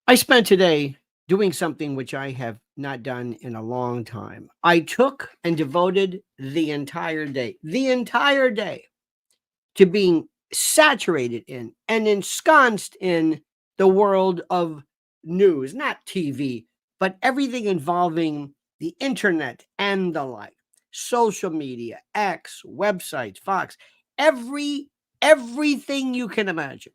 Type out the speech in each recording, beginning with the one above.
I spent today doing something which I have not done in a long time. I took and devoted the entire day to being saturated in and ensconced in the world of news, not TV, but everything involving the internet and the like, social media, X, websites, Fox, every everything you can imagine,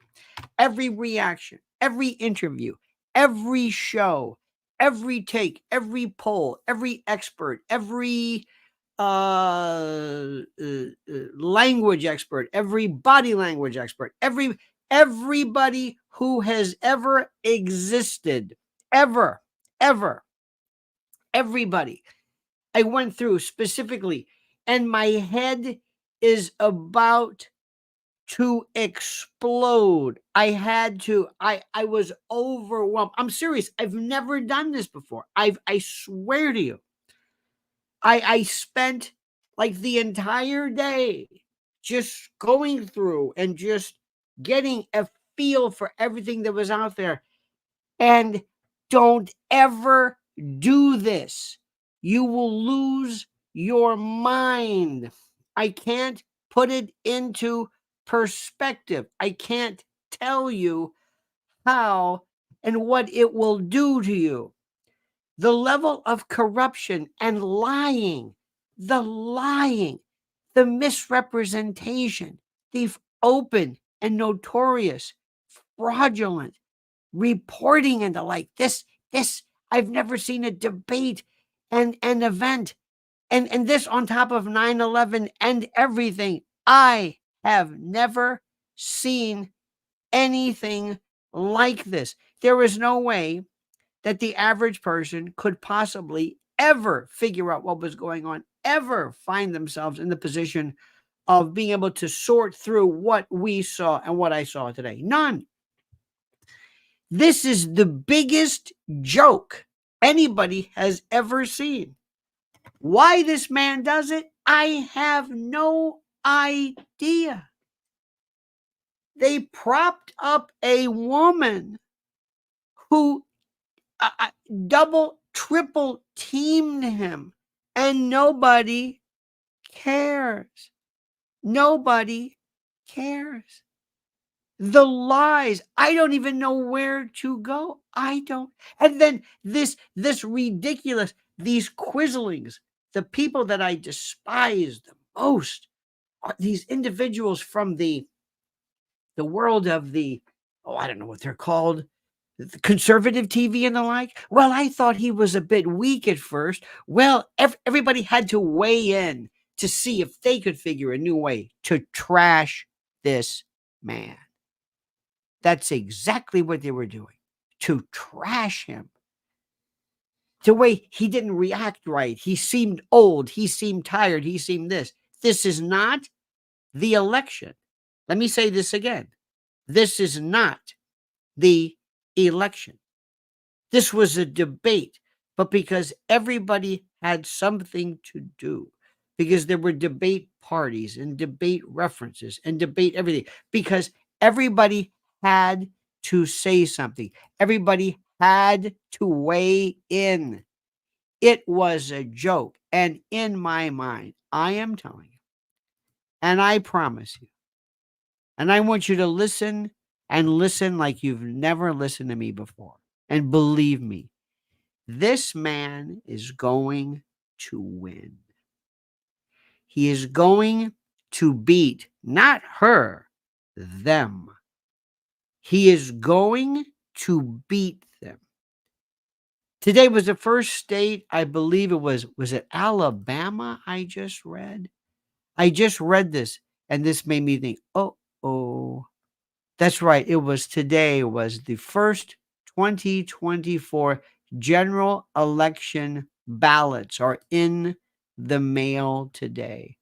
every reaction, every interview, every show, every take, every poll, every expert, every language expert, every body language expert, everybody who has ever existed, ever, ever, everybody. I went through specifically, and my head is about to explode. I was overwhelmed. I'm serious. I've never done this before. I swear to you. I spent like the entire day just going through and just getting a feel for everything that was out there. And don't ever do this. You will lose your mind. I can't put it into perspective. I can't tell you how and what it will do to you. The level of corruption and lying, the misrepresentation, the open and notorious, fraudulent reporting and the like. This, I've never seen a debate and an event. And this on top of 9/11 and everything. I have never seen anything like this. There is no way that the average person could possibly ever figure out what was going on, ever find themselves in the position of being able to sort through what we saw and what I saw today. None. This is the biggest joke anybody has ever seen. Why this man does it, I have no idea. They propped up a woman who double, triple teamed him, and nobody cares. Nobody cares. The lies, I don't even know where to go. I don't. And then this ridiculous, these quizzlings, the people that I despise the most are these individuals from the world of the, oh, I don't know what they're called, the conservative TV and the like. Well, I thought he was a bit weak at first. Well, everybody had to weigh in to see if they could figure a new way to trash this man. That's exactly what they were doing, to trash him. The way he didn't react right. He seemed old. He seemed tired. He seemed this. This is not the election. Let me say this again. This is not the election. This was a debate, but because everybody had something to do, because there were debate parties and debate references and debate everything, because everybody had to say something. Everybody had to weigh in. It was a joke. And in my mind, I am telling you, and I promise you, and I want you to listen and listen like you've never listened to me before. And believe me, this man is going to win. He is going to beat not her, them. He is going to beat them. Today was the first state, I believe it was it Alabama I just read? I just read this, and this made me think, oh, that's right. It was today was the first 2024 general election ballots are in the mail today.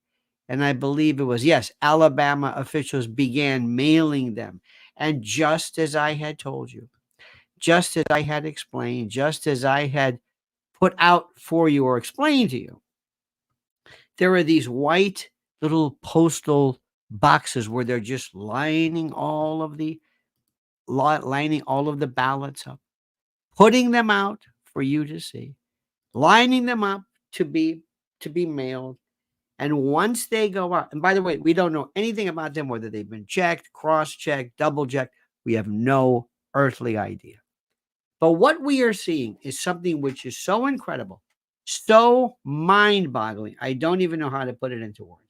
And I believe it was, yes, Alabama officials began mailing them. And just as I had told you, just as I had explained, just as I had put out for you or explained to you, there are these white little postal boxes where they're just lining all of the ballots up. putting them out for you to see, lining them up to be mailed. And once they go out, and by the way, we don't know anything about them, whether they've been checked, cross-checked, double-checked. We have no earthly idea. But what we are seeing is something which is so incredible, so mind-boggling. I don't even know how to put it into words.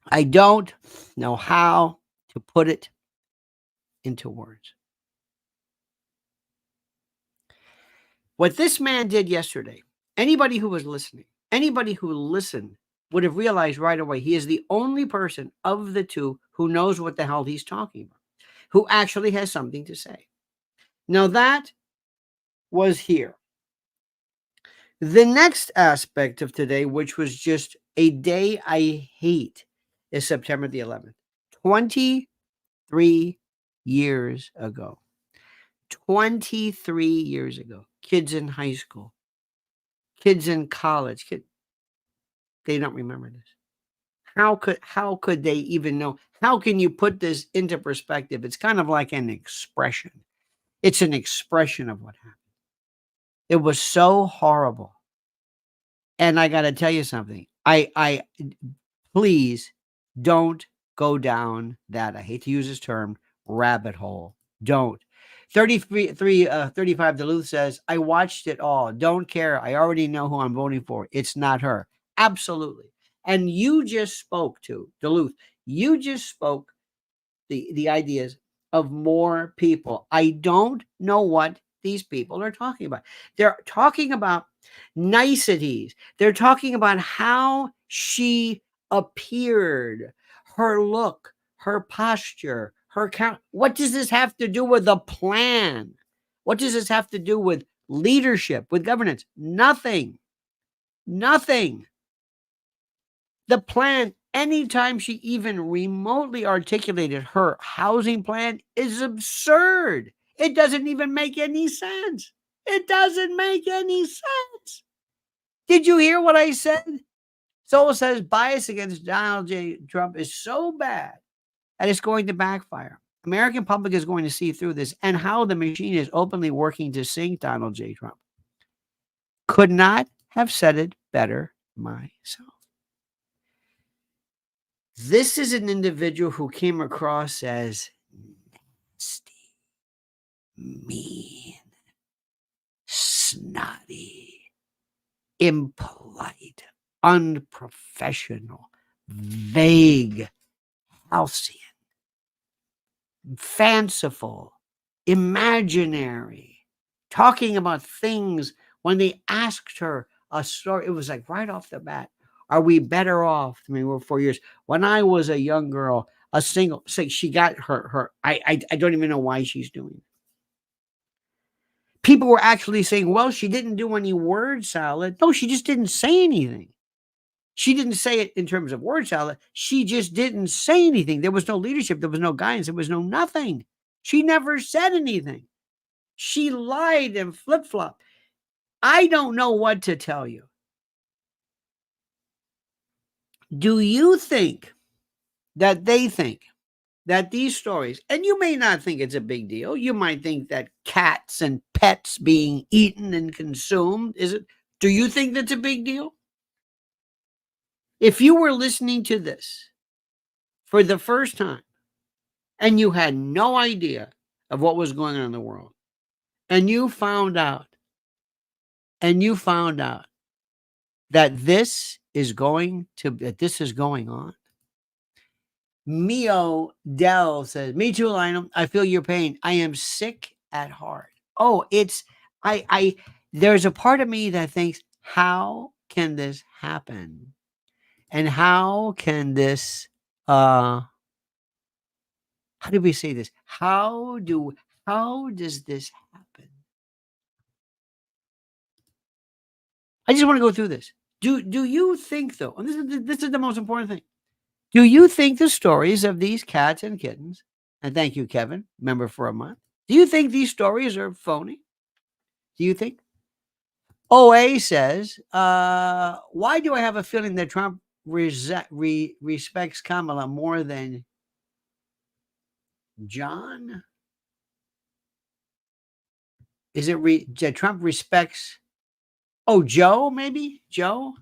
I don't know how to put it into words. What this man did yesterday, anybody who was listening, anybody who listened would have realized right away he is the only person of the two who knows what the hell he's talking about, who actually has something to say. Now that was here. The next aspect of today, which was just a day I hate, is September the 11th. 23 years ago. 23 years ago. Kids in high school. Kids in college. They don't remember this. How could they even know? How can you put this into perspective? It's kind of like an expression. It's an expression of what happened. It was so horrible. And I got to tell you something. I please don't go down that, I hate to use this term, rabbit hole. Don't. 35 Duluth says, I watched it all. Don't care. I already know who I'm voting for. It's not her. Absolutely. And you just spoke to Duluth. You just spoke the ideas of more people. I don't know what these people are talking about. They're talking about niceties. They're talking about how she appeared, her look, her posture, her count. What does this have to do with the plan? What does this have to do with leadership, with governance? Nothing. Nothing. The plan, anytime she even remotely articulated her housing plan, is absurd. It doesn't even make any sense. It doesn't make any sense. Did you hear what I said? Soul says bias against Donald J. Trump is so bad that it's going to backfire. American public is going to see through this, and how the machine is openly working to sink Donald J. Trump. Could not have said it better myself. This is an individual who came across as nasty, mean, snotty, impolite, unprofessional, vague, halcyon, fanciful, imaginary, talking about things. When they asked her a story, it was like right off the bat, are we better off? I mean, we're 4 years. When I was a young girl, a single, say she got her. I don't even know why she's doing it. People were actually saying, well, she didn't do any word salad. No, she just didn't say anything. She didn't say it in terms of word salad. She just didn't say anything. There was no leadership. There was no guidance. There was no nothing. She never said anything. She lied and flip-flopped. I don't know what to tell you. Do you think that they think that these stories, and you may not think it's a big deal. You might think that cats and pets being eaten and consumed, do you think that's a big deal? If you were listening to this for the first time and you had no idea of what was going on in the world, and you found out that this is going on. Mio Dell says, me too, Lionel. I feel your pain. I am sick at heart. Oh, there's a part of me that thinks, how can this happen? And how can this, how do we say this? How does this happen? I just want to go through this. Do you think, though, and this is the most important thing. Do you think the stories of these cats and kittens, and thank you, Kevin, member for a month, do you think these stories are phony? Do you think? OA says, why do I have a feeling that Trump respects Kamala more than John? Is it that Trump respects? Oh, Joe, maybe Joe.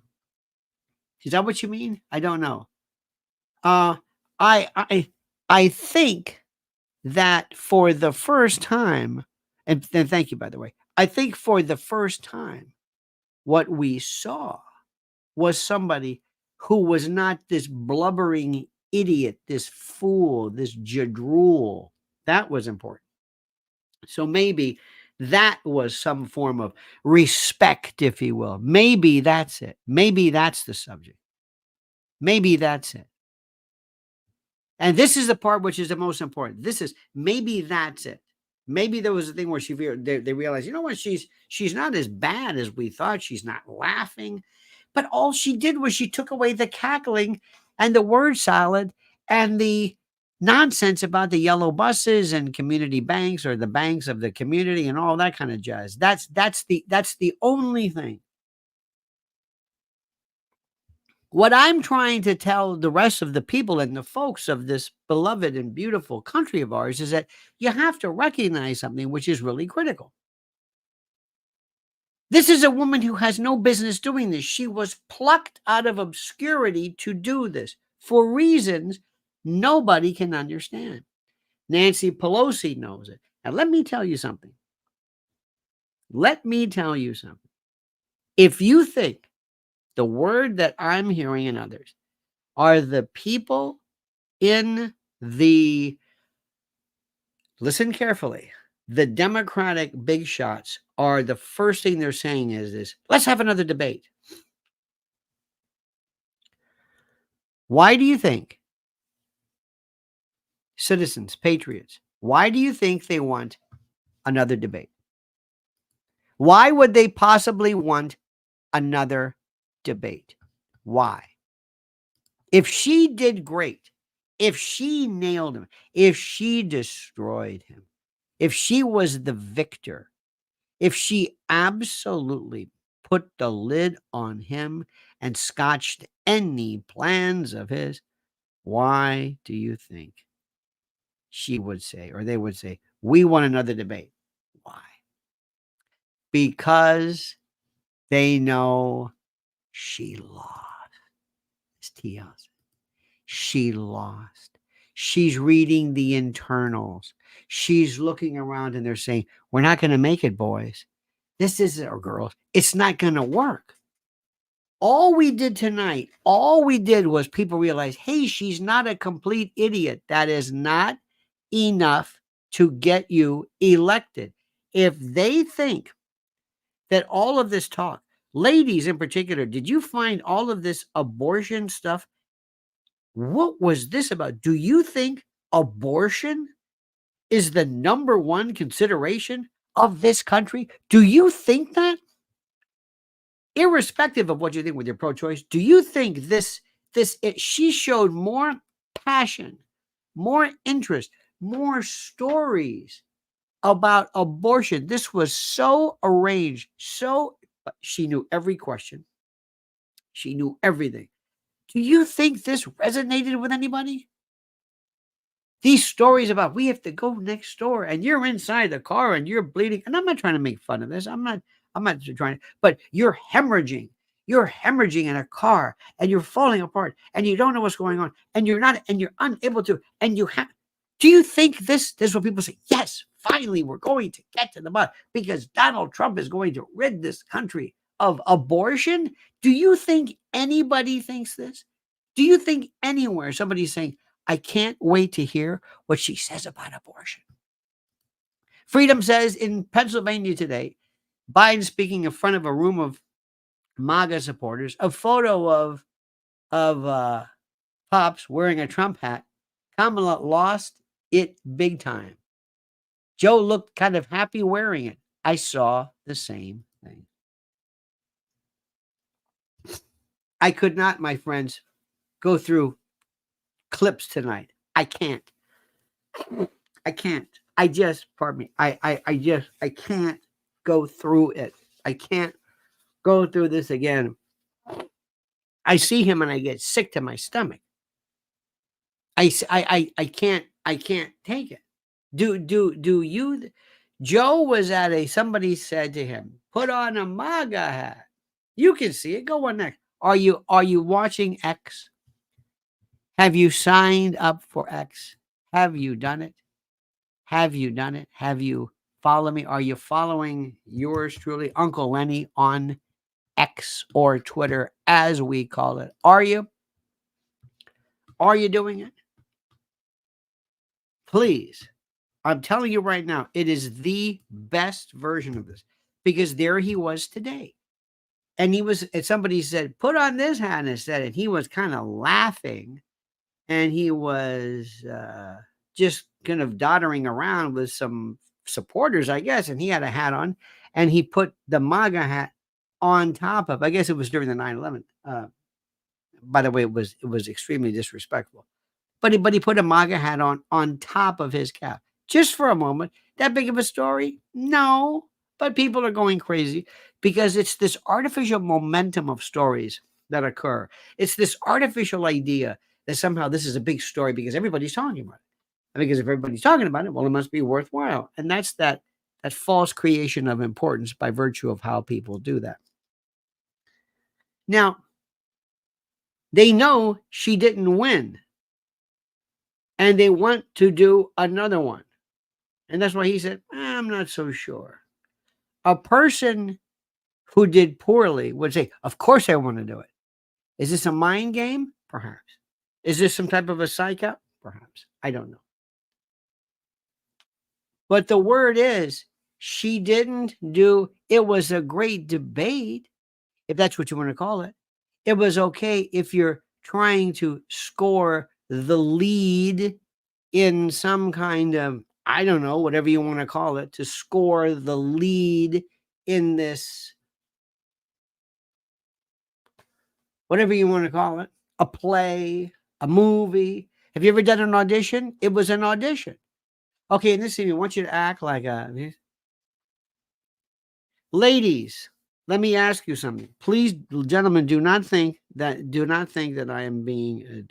Is that what you mean? I don't know. Uh, I think that for the first time, and thank you, by the way. I think for the first time, what we saw was somebody who was not this blubbering idiot, this fool, this jadrool. That was important. So maybe that was some form of respect, if you will. Maybe that's it. Maybe that's the subject. Maybe that's it. And this is the part which is the most important. This is maybe that's it. Maybe there was a thing where they realized, you know what, she's not as bad as we thought. She's not laughing, but all she did was she took away the cackling and the word salad and the nonsense about the yellow buses and community banks or the banks of the community and all that kind of jazz. That's the only thing. What I'm trying to tell the rest of the people and the folks of this beloved and beautiful country of ours is that you have to recognize something which is really critical. This is a woman who has no business doing this. She was plucked out of obscurity to do this for reasons nobody can understand. Nancy Pelosi knows it. Now, let me tell you something. Let me tell you something. If you think the word that I'm hearing and others are the people in the, listen carefully, the Democratic big shots are the first thing they're saying is this, let's have another debate. Why do you think citizens, patriots, why do you think they want another debate? Why would they possibly want another debate? Why? If she did great, if she nailed him, if she destroyed him, if she was the victor, if she absolutely put the lid on him and scotched any plans of his, why do you think she would say, or they would say, we want another debate? Why? Because they know she lost. It's T.S. She lost. She's reading the internals. She's looking around and they're saying, we're not going to make it, boys. This is, or girls, it's not going to work. All we did tonight, all we did was people realize, hey, she's not a complete idiot. That is not enough to get you elected. If they think that all of this talk, ladies in particular, did you find all of this abortion stuff? What was this about? Do you think abortion is the number one consideration of this country? Do you think that? Irrespective of what you think with your pro-choice, do you think she showed more passion, more interest, more stories about abortion? This was so arranged, she knew every question. She knew everything. Do you think this resonated with anybody? These stories about we have to go next door and you're inside the car and you're bleeding. And I'm not trying to make fun of this. I'm not trying to, but you're hemorrhaging. You're hemorrhaging in a car and you're falling apart and you don't know what's going on and you're unable to, and you have, do you think this is what people say? Yes, finally, we're going to get to the bottom because Donald Trump is going to rid this country of abortion. Do you think anybody thinks this? Do you think anywhere somebody's saying, I can't wait to hear what she says about abortion? Freedom says in Pennsylvania today, Biden speaking in front of a room of MAGA supporters, a photo of Pops wearing a Trump hat. Kamala lost it big time. Joe looked kind of happy wearing it. I saw the same thing. I could not, my friends, go through clips tonight. I can't. Pardon me. I can't go through it. I can't go through this again. I see him and I get sick to my stomach. I can't take it. Do you? Joe was at somebody said to him, put on a MAGA hat. You can see it. Go on next. Are you watching X? Have you signed up for X? Have you done it? Have you done it? Have you follow me? Are you following yours truly, Uncle Lenny, on X or Twitter, as we call it? Are you? Are you doing it? Please. I'm telling you right now, it is the best version of this, because there he was today. And somebody said, put on this hat instead. And he was kind of laughing, and he was just kind of doddering around with some supporters, I guess. And he had a hat on, and he put the MAGA hat on top of, I guess it was during the 9/11. By the way, it was extremely disrespectful. But he put a MAGA hat on top of his cap just for a moment. That big of a story? No. But people are going crazy because it's this artificial momentum of stories that occur. It's this artificial idea that somehow this is a big story because everybody's talking about it. And because if everybody's talking about it, well, it must be worthwhile. And that's that false creation of importance by virtue of how people do that. Now, they know she didn't win, and they want to do another one. And that's why he said, I'm not so sure. A person who did poorly would say, of course I want to do it. Is this a mind game? Perhaps. Is this some type of a psych out? Perhaps. I don't know. But the word is, she didn't do, it was a great debate, if that's what you want to call it. It was okay if you're trying to score the lead in some kind of, I don't know, whatever you want to call it, to score the lead in this, whatever you want to call it, a play, a movie. Have you ever done an audition? It was an audition. Okay, in this scene, I want you to act like ladies, let me ask you something. Please, gentlemen, do not think that I am being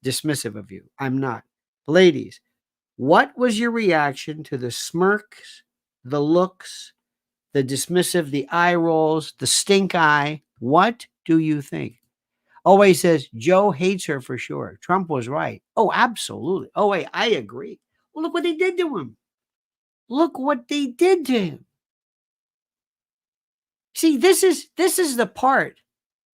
dismissive of you. I'm not. Ladies, what was your reaction to the smirks, the looks, the dismissive, the eye rolls, the stink eye? What do you think? Oh, he says, Joe hates her for sure. Trump was right. Oh, absolutely. Oh, wait, I agree. Well, look what they did to him. Look what they did to him. See, this is the part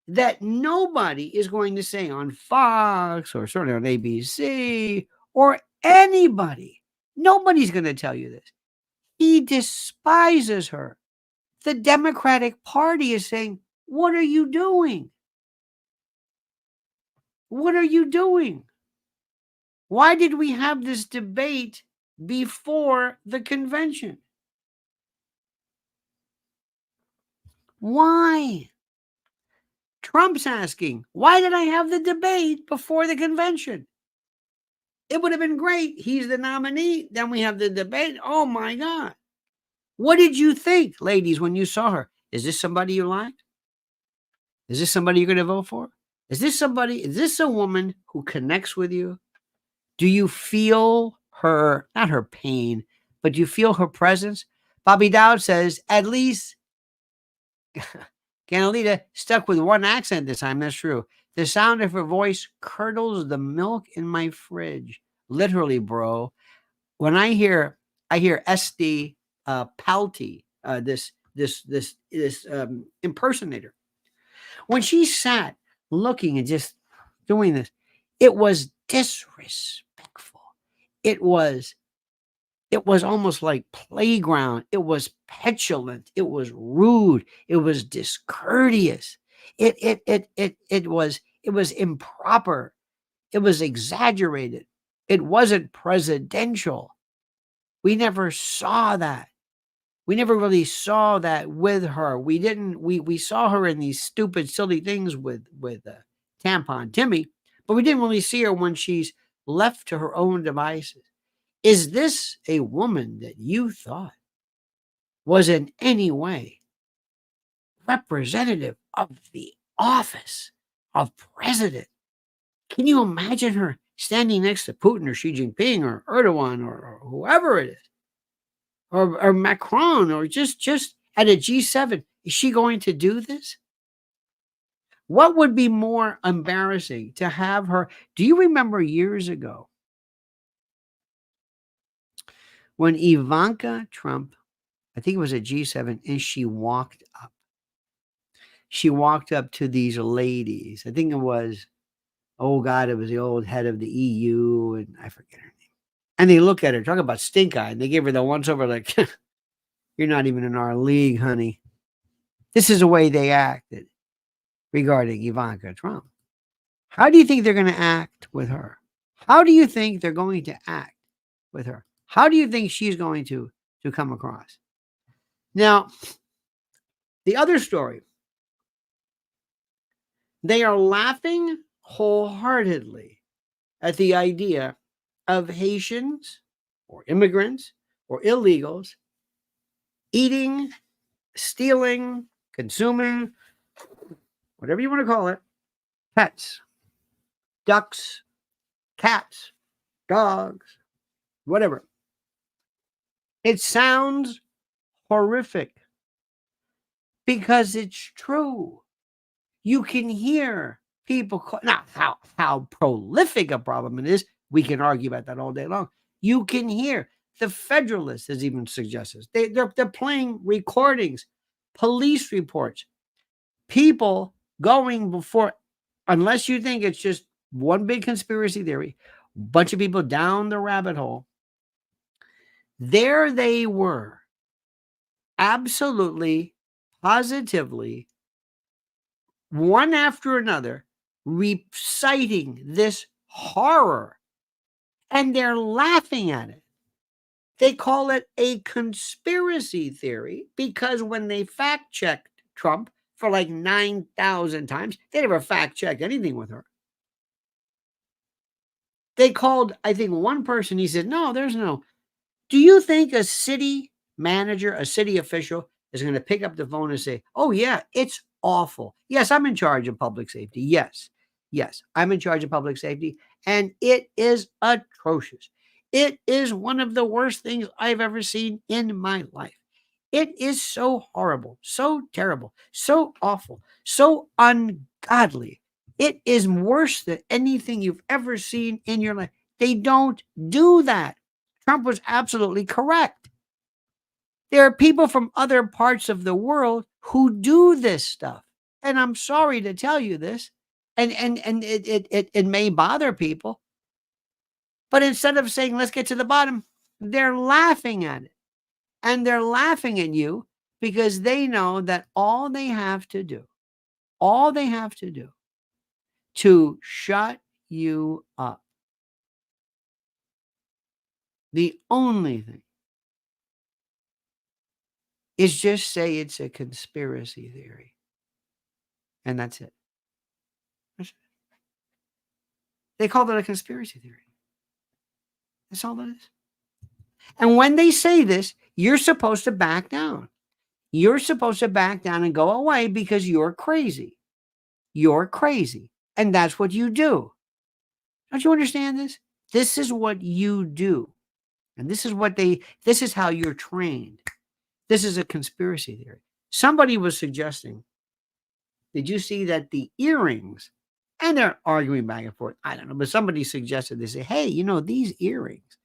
that nobody is going to say on Fox or certainly on ABC or anybody. Nobody's going to tell you this. He despises her. The Democratic Party is saying, what are you doing? What are you doing? Why did we have this debate before the convention? Why? Trump's asking, why did I have the debate before the convention? It would have been great. He's the nominee. Then we have the debate. Oh, my God. What did you think, ladies, when you saw her? Is this somebody you liked? Is this somebody you're going to vote for? Is this a woman who connects with you? Do you feel her, not her pain, but do you feel her presence? Bobby Dowd says, at least Canalita stuck with one accent this time. That's true. The sound of her voice curdles the milk in my fridge. Literally, bro. When I hear SD Palti, this impersonator, when she sat looking and just doing this, it was disrespectful. It was almost like playground. It was petulant. It was rude. It was discourteous. It was improper. It was exaggerated. It wasn't presidential. We never saw that. We never really saw that with her. We saw her in these stupid, silly things with Tampon Timmy, but we didn't really see her when she's left to her own devices. Is this a woman that you thought was in any way representative of the office of president? Can you imagine her standing next to Putin or Xi Jinping or Erdogan or whoever it is? or Macron, or just at a G7. Is she going to do this? What would be more embarrassing to have her? Do you remember years ago when Ivanka Trump, I think it was a G7, and she walked up? She walked up to these ladies. I think it was, oh God, it was the old head of the EU, and I forget her name. And they look at her, talk about stink eye, and they gave her the once over, like, you're not even in our league, honey. This is the way they acted regarding Ivanka Trump. How do you think they're going to act with her? How do you think they're going to act with her? How do you think she's going to come across? Now, the other story, they are laughing wholeheartedly at the idea of Haitians or immigrants or illegals eating, stealing, consuming, whatever you want to call it, pets, ducks, cats, dogs, whatever. It sounds horrific because it's true. You can hear people now, how prolific a problem it is, we can argue about that all day long. You can hear the Federalist has even suggested they're playing recordings, police reports, people going before, unless you think it's just one big conspiracy theory, a bunch of people down the rabbit hole. There they were, absolutely, positively, one after another, reciting this horror, and they're laughing at it. They call it a conspiracy theory because when they fact checked Trump for like 9,000 times, they never fact checked anything with her. They called, I think, one person, he said, no, there's no. Do you think a city manager, a city official is going to pick up the phone and say, oh, yeah, it's awful. Yes, I'm in charge of public safety. Yes, I'm in charge of public safety. And it is atrocious. It is one of the worst things I've ever seen in my life. It is so horrible, so terrible, so awful, so ungodly. It is worse than anything you've ever seen in your life. They don't do that. Trump was absolutely correct. There are people from other parts of the world who do this stuff. And I'm sorry to tell you this, and it may bother people, but instead of saying, let's get to the bottom, they're laughing at it. And they're laughing at you because they know that all they have to do to shut you up, the only thing, is just say it's a conspiracy theory. And that's it. They call it a conspiracy theory. That's all that is. And when they say this, you're supposed to back down. You're supposed to back down and go away because you're crazy. You're crazy. And that's what you do. Don't you understand this? This is what you do. And this is how you're trained. This is a conspiracy theory. Somebody was suggesting, did you see that the earrings, and they're arguing back and forth, I don't know, but somebody suggested, they say, hey, these earrings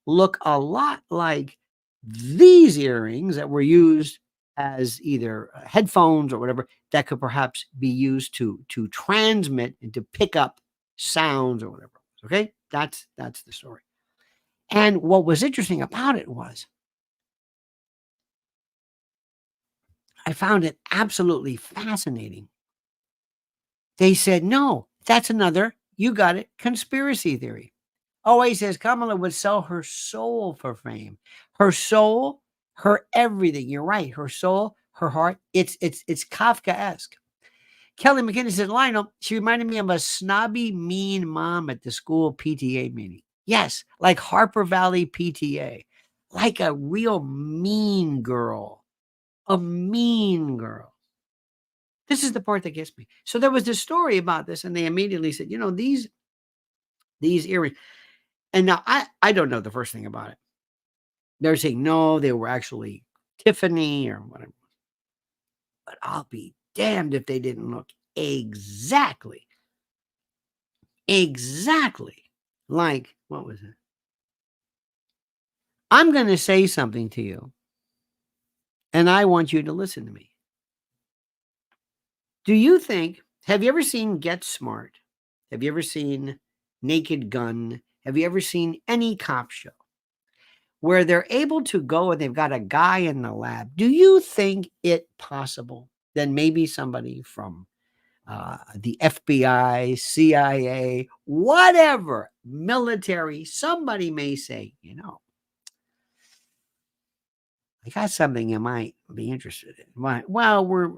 look a lot like these earrings that were used as either headphones or whatever that could perhaps be used to transmit and to pick up sounds or whatever. Okay, that's the story. And what was interesting about it was, I found it absolutely fascinating. They said, no, that's another, you got it, conspiracy theory. Oh, he says Kamala would sell her soul for fame. Her soul, her everything. You're right. Her soul, her heart. It's Kafkaesque. Kelly McKinney said, Lionel, she reminded me of a snobby, mean mom at the school PTA meeting. Yes, like Harper Valley PTA. Like a real mean girl. A mean girl. This is the part that gets me. So there was this story about this, and they immediately said, these earrings. And now I don't know the first thing about it. They're saying, no, they were actually Tiffany or whatever. But I'll be damned if they didn't look exactly like, what was it? I'm going to say something to you, and I want you to listen to me. Do you think, have you ever seen Get Smart? Have you ever seen Naked Gun? Have you ever seen any cop show where they're able to go and they've got a guy in the lab? Do you think it possible that maybe somebody from the FBI, CIA, whatever, military, somebody may say, I got something you might be interested in. Well,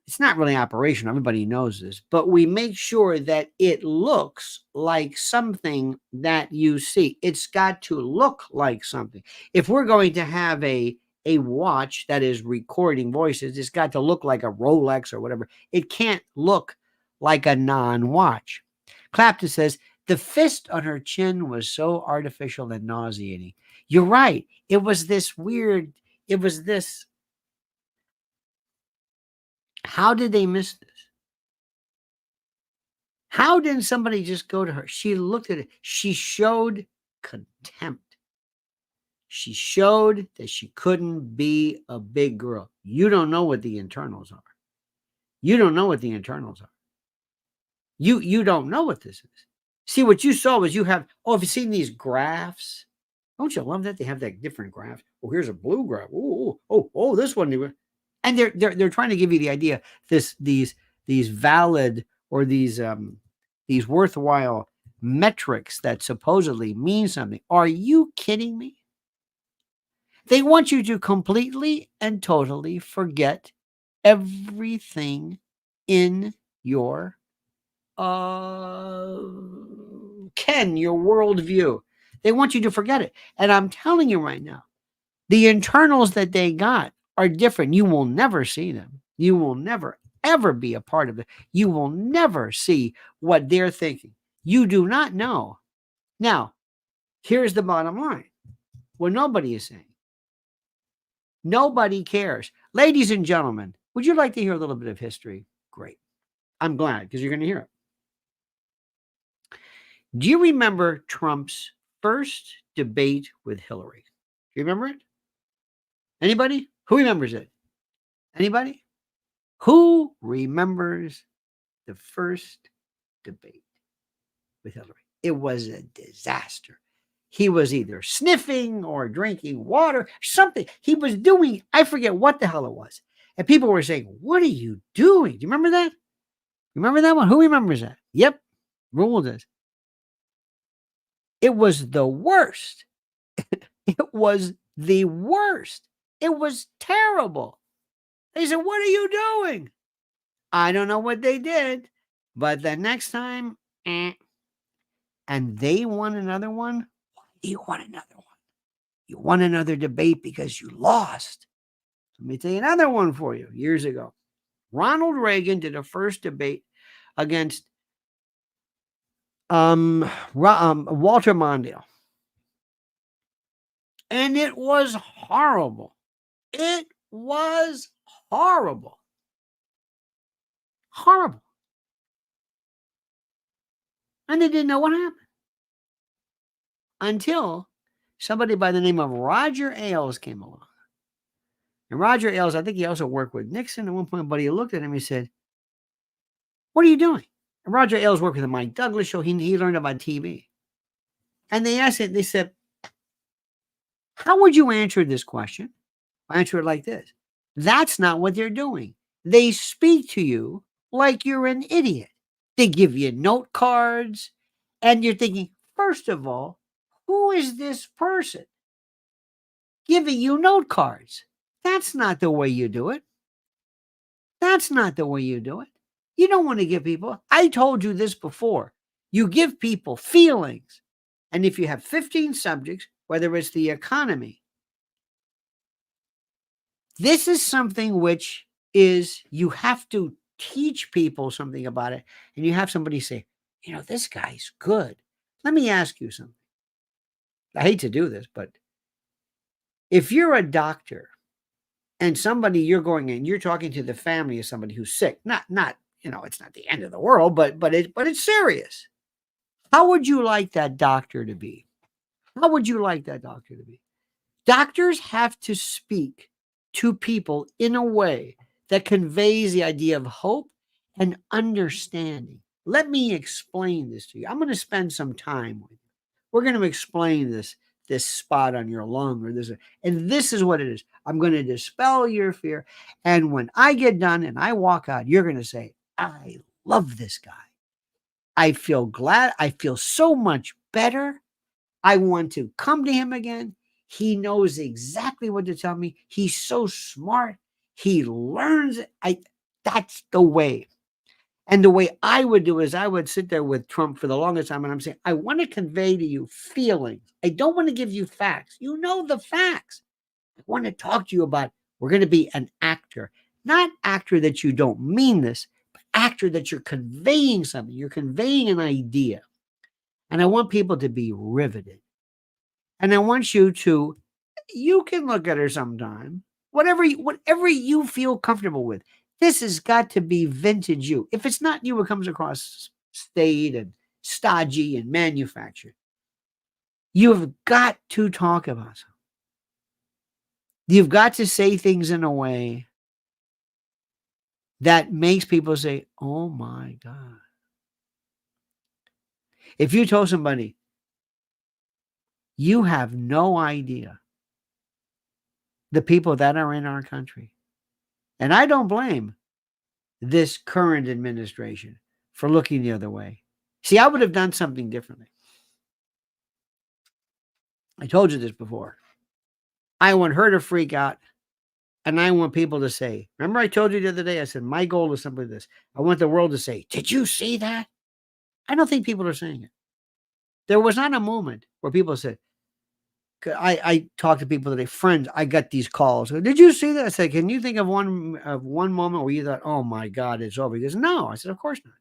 it's not really operational. Everybody knows this, but we make sure that it looks like something that you see. It's got to look like something. If we're going to have a watch that is recording voices, it's got to look like a Rolex or whatever. It can't look like a non-watch. Clapton says, the fist on her chin was so artificial and nauseating. You're right. It was this weird. It was this. How did they miss this? How didn't somebody just go to her? She looked at it. She showed contempt. She showed that she couldn't be a big girl. You don't know what the internals are. You don't know what the internals are. You don't know what this is. See, what you saw was have you seen these graphs? Don't you love that? They have that different graph. Oh, here's a blue graph. Oh, this one. And they're trying to give you the idea these valid or these worthwhile metrics that supposedly mean something. Are you kidding me? They want you to completely and totally forget everything in your your worldview. They want you to forget it. And I'm telling you right now, the internals that they got are different. You will never see them. You will never, ever be a part of it. You will never see what they're thinking. You do not know. Now, here's the bottom line. What nobody is saying. Nobody cares. Ladies and gentlemen, would you like to hear a little bit of history? Great. I'm glad because you're going to hear it. Do you remember Trump's first debate with Hillary? Do you remember it? Anybody? Who remembers it? Anybody? Who remembers the first debate with Hillary? It was a disaster. He was either sniffing or drinking water, something. He was doing, I forget what the hell it was. And people were saying, what are you doing? Do you remember that? Remember that one? Who remembers that? Yep. Rule does. It was the worst. It was the worst. It was terrible. They said, what are you doing? I don't know what they did, but the next time, and they won another one. You won another one. You won another debate because you lost. Let me tell you another one for you. Years ago, Ronald Reagan did a first debate against Walter Mondale. And it was horrible. It was horrible. Horrible. And they didn't know what happened. Until somebody by the name of Roger Ailes came along. And Roger Ailes, I think he also worked with Nixon at one point, but he looked at him and he said, what are you doing? And Roger Ailes worked with the Mike Douglas show. He learned about TV. And they asked it, they said, how would you answer this question? I answer it like this. That's not what they're doing. They speak to you like you're an idiot. They give you note cards, and you're thinking, first of all, who is this person giving you note cards? That's not the way you do it. That's not the way you do it. You don't want to give people, I told you this before, you give people feelings. And if you have 15 subjects, whether it's the economy, this is something which is, you have to teach people something about it. And you have somebody say, this guy's good. Let me ask you something. I hate to do this, but If you're a doctor and somebody you're going in, you're talking to the family of somebody who's sick, not it's not the end of the world, but it's serious. How would you like that doctor to be? How would you like that doctor to be? Doctors have to speak to people in a way that conveys the idea of hope and understanding. Let me explain this to you. I'm going to spend some time with you. We're going to explain this spot on your lung or this, and this is what it is. I'm going to dispel your fear, and when I get done and I walk out, you're going to say, I love this guy. I feel glad. I feel so much better. I want to come to him again. He knows exactly what to tell me. He's so smart. He learns. That's the way. And the way I would do is I would sit there with Trump for the longest time and I'm saying, I want to convey to you feelings. I don't want to give you facts. You know the facts. I want to talk to you about we're going to be an actor, not actor that you don't mean this, but actor that you're conveying something. You're conveying an idea. And I want people to be riveted. And I want you can look at her sometime, whatever you feel comfortable with. This has got to be vintage you. If it's not you, it comes across staid and stodgy and manufactured. You've got to talk about something. You've got to say things in a way that makes people say, oh my God. If you told somebody, you have no idea the people that are in our country. And I don't blame this current administration for looking the other way. See, I would have done something differently. I told you this before. I want her to freak out, and I want people to say, remember I told you the other day, I said, my goal is simply this. I want the world to say, did you see that? I don't think people are saying it. There was not a moment where people said, I talked to people today, friends, I got these calls. Did you see that? I said, can you think of one moment where you thought, oh my God, it's over? He goes, no. I said, of course not.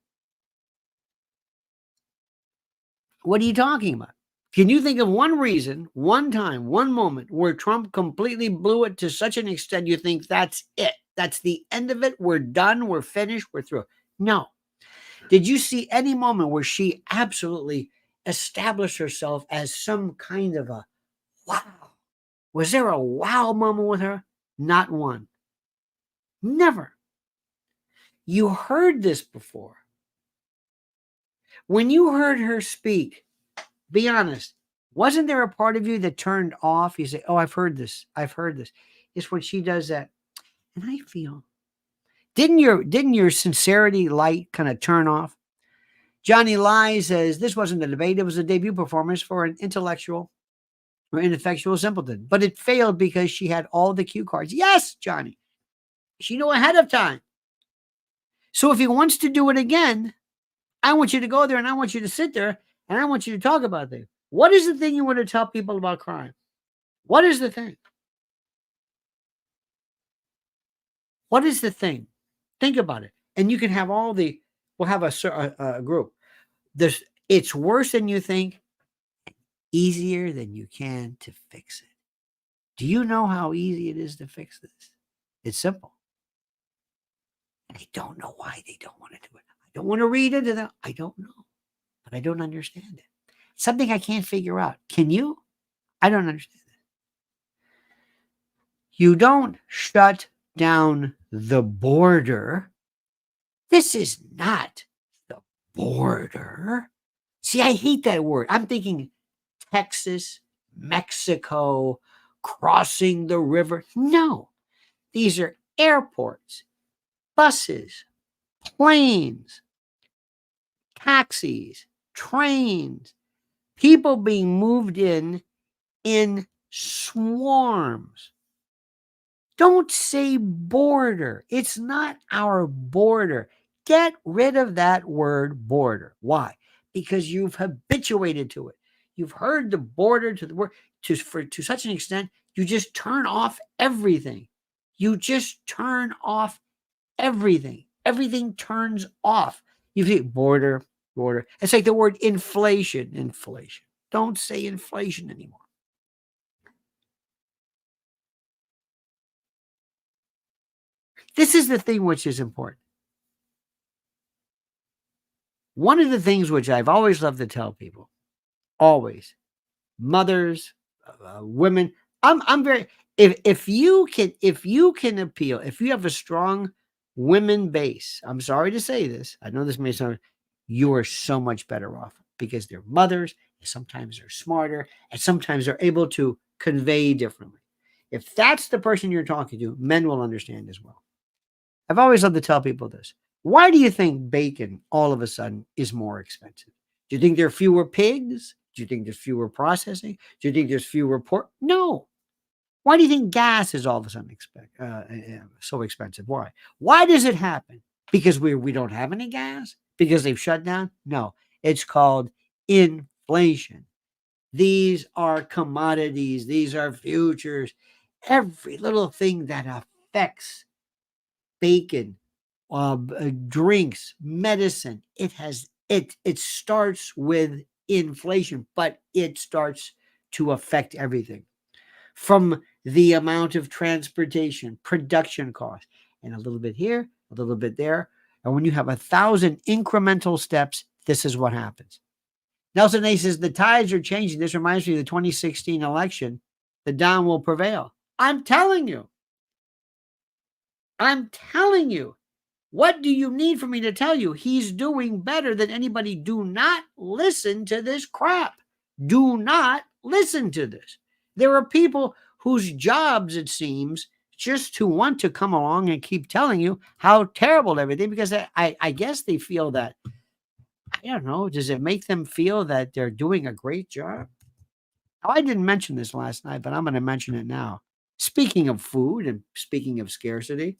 What are you talking about? Can you think of one reason, one time, one moment where Trump completely blew it to such an extent you think that's it? That's the end of it. We're done. We're finished. We're through. No. Did you see any moment where she absolutely established herself as some kind of a wow? Was there a wow moment with her? Not one. Never. You heard this before. When you heard her speak, be honest. Wasn't there a part of you that turned off? You say, oh, I've heard this. I've heard this. It's when she does that. And I feel, didn't your sincerity light kind of turn off? Johnny Lai says, this wasn't a debate. It was a debut performance for an intellectual or ineffectual simpleton. But it failed because she had all the cue cards. Yes, Johnny. She knew ahead of time. So if he wants to do it again, I want you to go there and I want you to sit there and I want you to talk about things. What is the thing you want to tell people about crime? What is the thing? What is the thing? Think about it. And you can have we'll have a group. It's worse than you think, easier than you can to fix it. Do you know how easy it is to fix this? It's simple. And I don't know why they don't want to do it. I don't want to read into that. I don't know. But I don't understand it. It's something I can't figure out. Can you? I don't understand it. You don't shut down the border. This is not the border. See, I hate that word. I'm thinking Texas, Mexico, crossing the river. No, these are airports, buses, planes, taxis, trains, people being moved in swarms. Don't say border. It's not our border. Get rid of that word border. Why? Because you've habituated to it. You've heard the border to the word to such an extent, you just turn off everything. You just turn off everything. Everything turns off. You see border. It's like the word inflation. Don't say inflation anymore. This is the thing which is important. One of the things which I've always loved to tell people, always, mothers, women, I'm very, if you can appeal, if you have a strong women base, I'm sorry to say this, I know this may sound, you are so much better off because they're mothers, and sometimes they're smarter, and sometimes they're able to convey differently. If that's the person you're talking to, men will understand as well. I've always loved to tell people this. Why do you think bacon all of a sudden is more expensive? Do you think there are fewer pigs? Do you think there's fewer processing? Do you think there's fewer pork? No. Why do you think gas is all of a sudden so expensive? Why? Why does it happen? Because we don't have any gas? Because they've shut down? No. It's called inflation. These are commodities. These are futures. Every little thing that affects bacon, drinks, medicine. It starts with inflation, but it starts to affect everything from the amount of transportation, production cost, and a little bit here, a little bit there. And when you have 1,000 incremental steps, this is what happens. Nelson A says the tides are changing. This reminds me of the 2016 election. The Don will prevail. I'm telling you. What do you need for me to tell you? He's doing better than anybody. Do not listen to this crap. Do not listen to this. There are people whose jobs, it seems, just to want to come along and keep telling you how terrible everything, because I guess they feel that, I don't know, does it make them feel that they're doing a great job? Now, I didn't mention this last night, but I'm going to mention it now. Speaking of food and speaking of scarcity,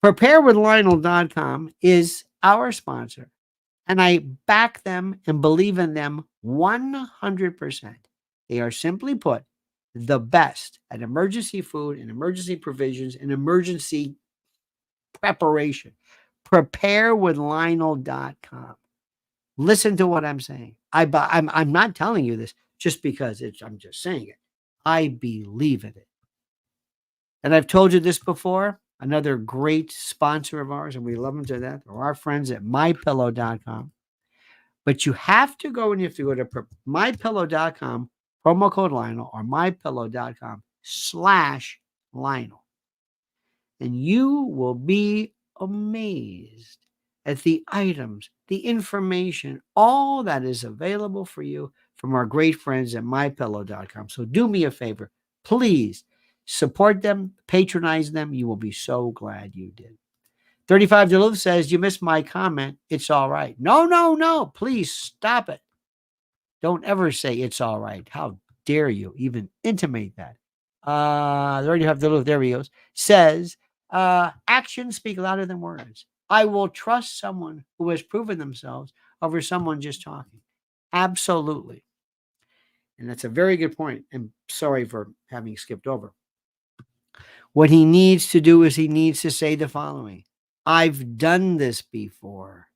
preparewithlionel.com is our sponsor, and I back them and believe in them 100%. They are, simply put, the best at emergency food and emergency provisions and emergency preparation. Preparewithlionel.com. Listen to what I'm saying. I'm not telling you this just because I'm just saying it. I believe in it. And I've told you this before. Another great sponsor of ours, and we love them to death, are our friends at mypillow.com. But you have to go, and you have to go to mypillow.com, promo code Lionel, or mypillow.com/Lionel. And you will be amazed at the items, the information, all that is available for you from our great friends at mypillow.com. So do me a favor, please support them, patronize them. You will be so glad you did. 35 Duluth says, you missed my comment. It's all right. No. Please stop it. Don't ever say it's all right. How dare you even intimate that? 35 Duluth, there he goes, says, actions speak louder than words. I will trust someone who has proven themselves over someone just talking. Absolutely. And that's a very good point. I'm sorry for having skipped over. What he needs to do is he needs to say the following. I've done this before.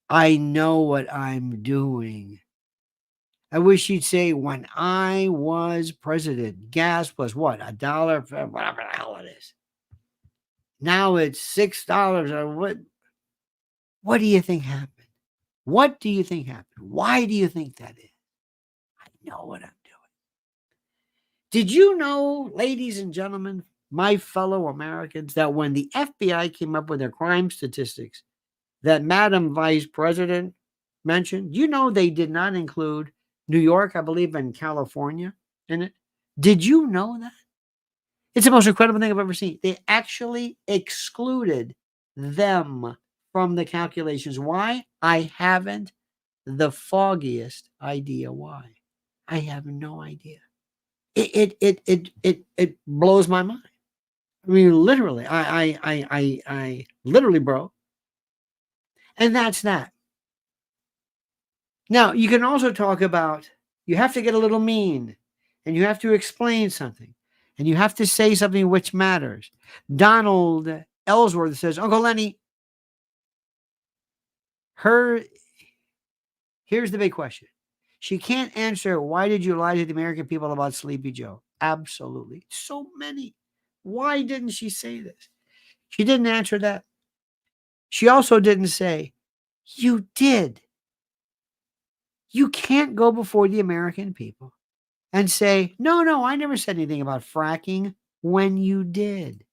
I know what I'm doing. I wish he'd say, when I was president, gas was what? $1, whatever the hell it is. Now it's $6. What do you think happened? What do you think happened? Why do you think that is? I know what I'm doing. Did you know, ladies and gentlemen, my fellow Americans, that when the FBI came up with their crime statistics that Madam Vice President mentioned, you know they did not include New York, I believe, and California in it? Did you know that? It's the most incredible thing I've ever seen. They actually excluded them from the calculations. Why? I haven't the foggiest idea why. I have no idea. It blows my mind. I mean, literally, I literally, bro. And that's that. Now, you can also talk about, you have to get a little mean, and you have to explain something, and you have to say something which matters. Donald Ellsworth says, Uncle Lenny, here's the big question. She can't answer, why did you lie to the American people about Sleepy Joe? Absolutely. So many. Why didn't she say this? She didn't answer that. She also didn't say, you did. You can't go before the American people and say, no, I never said anything about fracking when you did.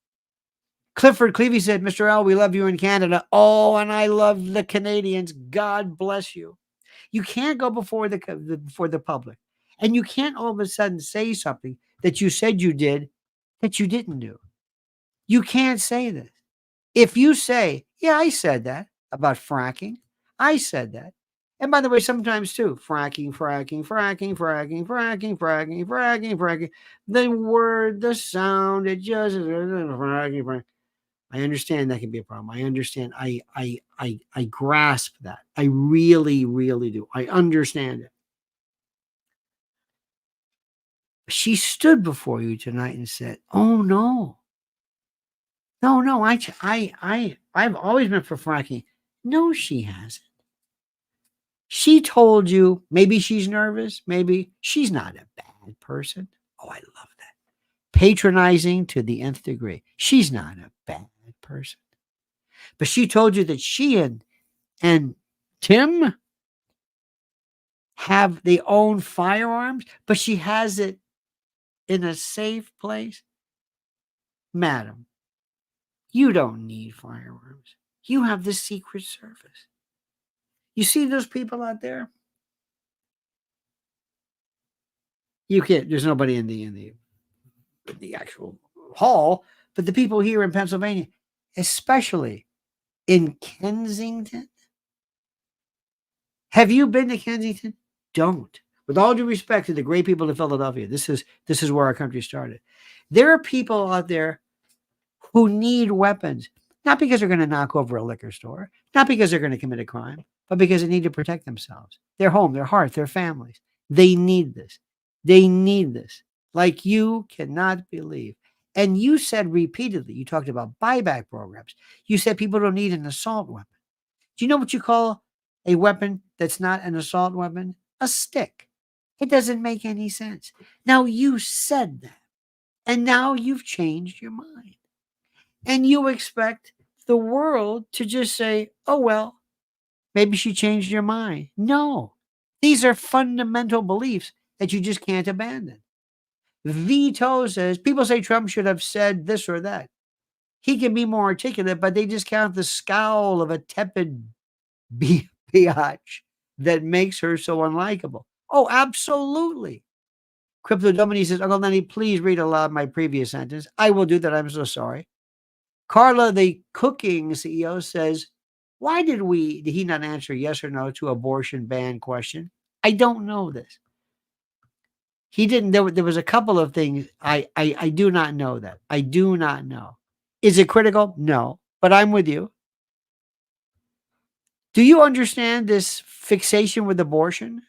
Clifford Clevey said, Mr. L, we love you in Canada. Oh, and I love the Canadians. God bless you. You can't go before the public. And you can't all of a sudden say something that you said you did that you didn't do. You can't say this. If you say, yeah, I said that about fracking, I said that. And by the way, sometimes too, fracking, the word, the sound, it just fracking. I understand that can be a problem. I understand. I grasp that. I really, really do. I understand it. She stood before you tonight and said, "Oh no, no, I've always been for fracking." No, she hasn't. She told you maybe she's nervous. Maybe she's not a bad person. Oh, I love that. Patronizing to the nth degree. She's not a bad person. But she told you that she and Tim they own firearms, but she has it in a safe place. Madam, you don't need firearms. You have the Secret Service. You see those people out there? You can't. There's nobody in the actual hall, but the people here in Pennsylvania, especially in Kensington. Have you been to Kensington? Don't. With all due respect to the great people of Philadelphia, this is where our country started. There are people out there who need weapons, not because they're going to knock over a liquor store, not because they're going to commit a crime, but because they need to protect themselves, their home, their heart, their families. They need this. They need this. Like you cannot believe. And you said repeatedly, you talked about buyback programs. You said people don't need an assault weapon. Do you know what you call a weapon that's not an assault weapon? A stick. It doesn't make any sense. Now you said that, and now you've changed your mind. And you expect the world to just say, oh, well, maybe she changed your mind. No, these are fundamental beliefs that you just can't abandon. Veto says people say Trump should have said this or that. He can be more articulate, but they discount the scowl of a tepid biatch that makes her so unlikable. Oh, absolutely. Crypto Domini says, Uncle Lenny, please read aloud my previous sentence. I will do that. I'm so sorry. Carla, the cooking CEO, says, why did he not answer yes or no to abortion ban question? I don't know this. He didn't. There was a couple of things. I do not know that. I do not know. Is it critical? No, but I'm with you. Do you understand this fixation with abortion?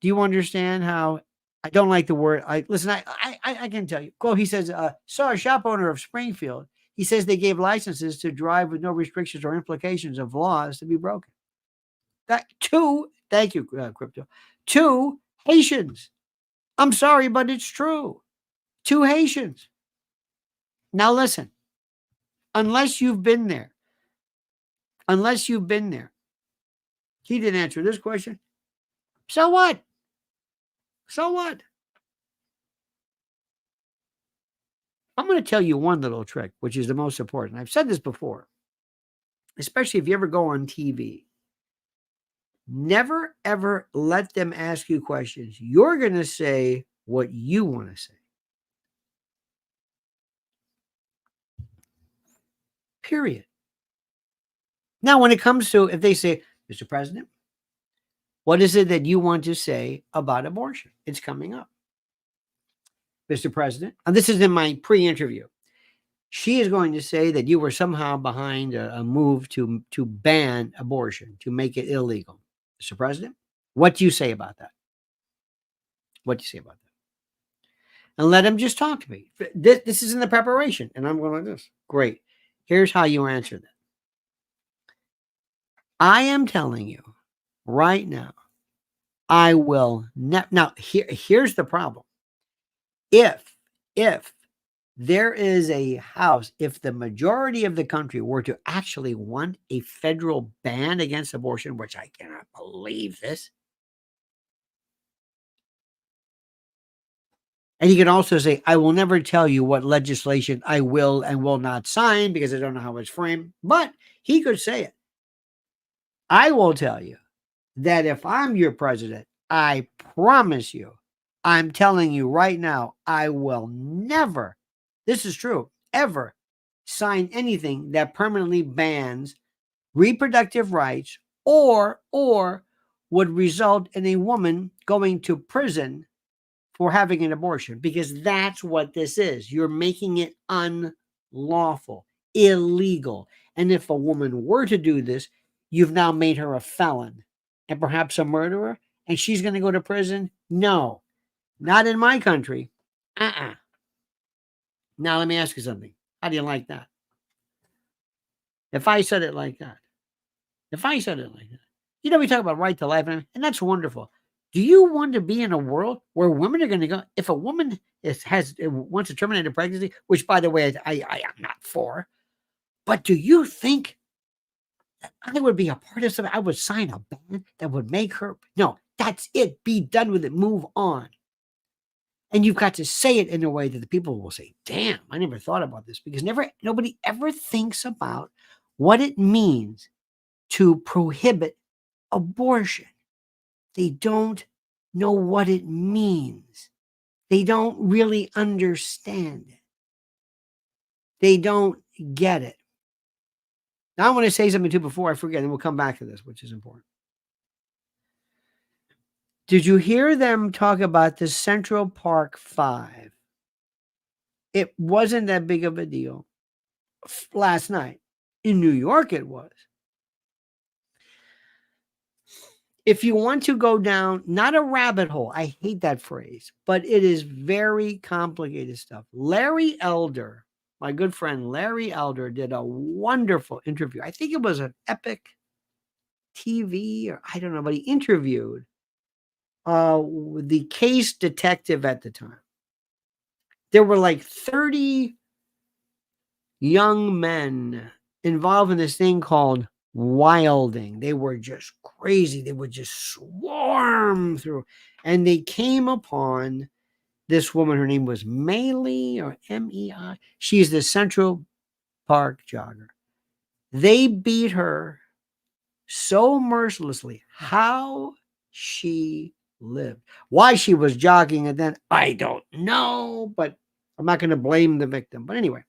Do you understand how I don't like the word? Listen. I can tell you. Quote. He says, saw a shop owner of Springfield. He says they gave licenses to drive with no restrictions or implications of laws to be broken. Thank you, crypto. 2 Haitians. I'm sorry, but it's true. 2 Haitians. Now listen, unless you've been there, he didn't answer this question. So what? So what? I'm going to tell you one little trick, which is the most important. I've said this before, especially if you ever go on TV. Never, ever let them ask you questions. You're going to say what you want to say. Period. Now, when it comes to if they say, Mr. President, what is it that you want to say about abortion? It's coming up. Mr. President, and this is in my pre-interview. She is going to say that you were somehow behind a move to ban abortion, to make it illegal. Mr. President, what do you say about that? What do you say about that? And let him just talk to me. This is in the preparation, and I'm going like this. Great. Here's how you answer that. I am telling you right now, I will now. Here's the problem. If There is a house. If the majority of the country were to actually want a federal ban against abortion, which I cannot believe this. And he can also say, I will never tell you what legislation I will and will not sign because I don't know how it's framed. But he could say it. I will tell you that if I'm your president, I promise you, I'm telling you right now, I will never, this is true, ever sign anything that permanently bans reproductive rights or would result in a woman going to prison for having an abortion, because that's what this is. You're making it unlawful, illegal. And if a woman were to do this, you've now made her a felon and perhaps a murderer, and she's going to go to prison? No, not in my country. Now, let me ask you something. How do you like that? If I said it like that, if I said it like that, we talk about right to life, and that's wonderful. Do you want to be in a world where women are going to go? If a woman wants to terminate a pregnancy, which, by the way, I am not for, but do you think that I would be a part of something? I would sign a ban that would make her no. That's it. Be done with it. Move on. And you've got to say it in a way that the people will say, "Damn, I never thought about this," because nobody ever thinks about what it means to prohibit abortion. They don't know what it means. They don't really understand it. They don't get it. Now, I want to say something too before I forget, and we'll come back to this, which is important. Did you hear them talk about the Central Park 5? It wasn't that big of a deal last night. In New York, it was. If you want to go down, not a rabbit hole, I hate that phrase, but it is very complicated stuff. Larry Elder, my good friend Larry Elder, did a wonderful interview. I think it was an Epic TV, or I don't know, but he interviewed the case detective at the time. There were like 30 young men involved in this thing called wilding. They were just crazy. They would just swarm through. And they came upon this woman. Her name was Maylee, or Mei. She's the Central Park jogger. They beat her so mercilessly. How she lived. Why she was jogging and then, I don't know, but I'm not going to blame the victim. But anyway,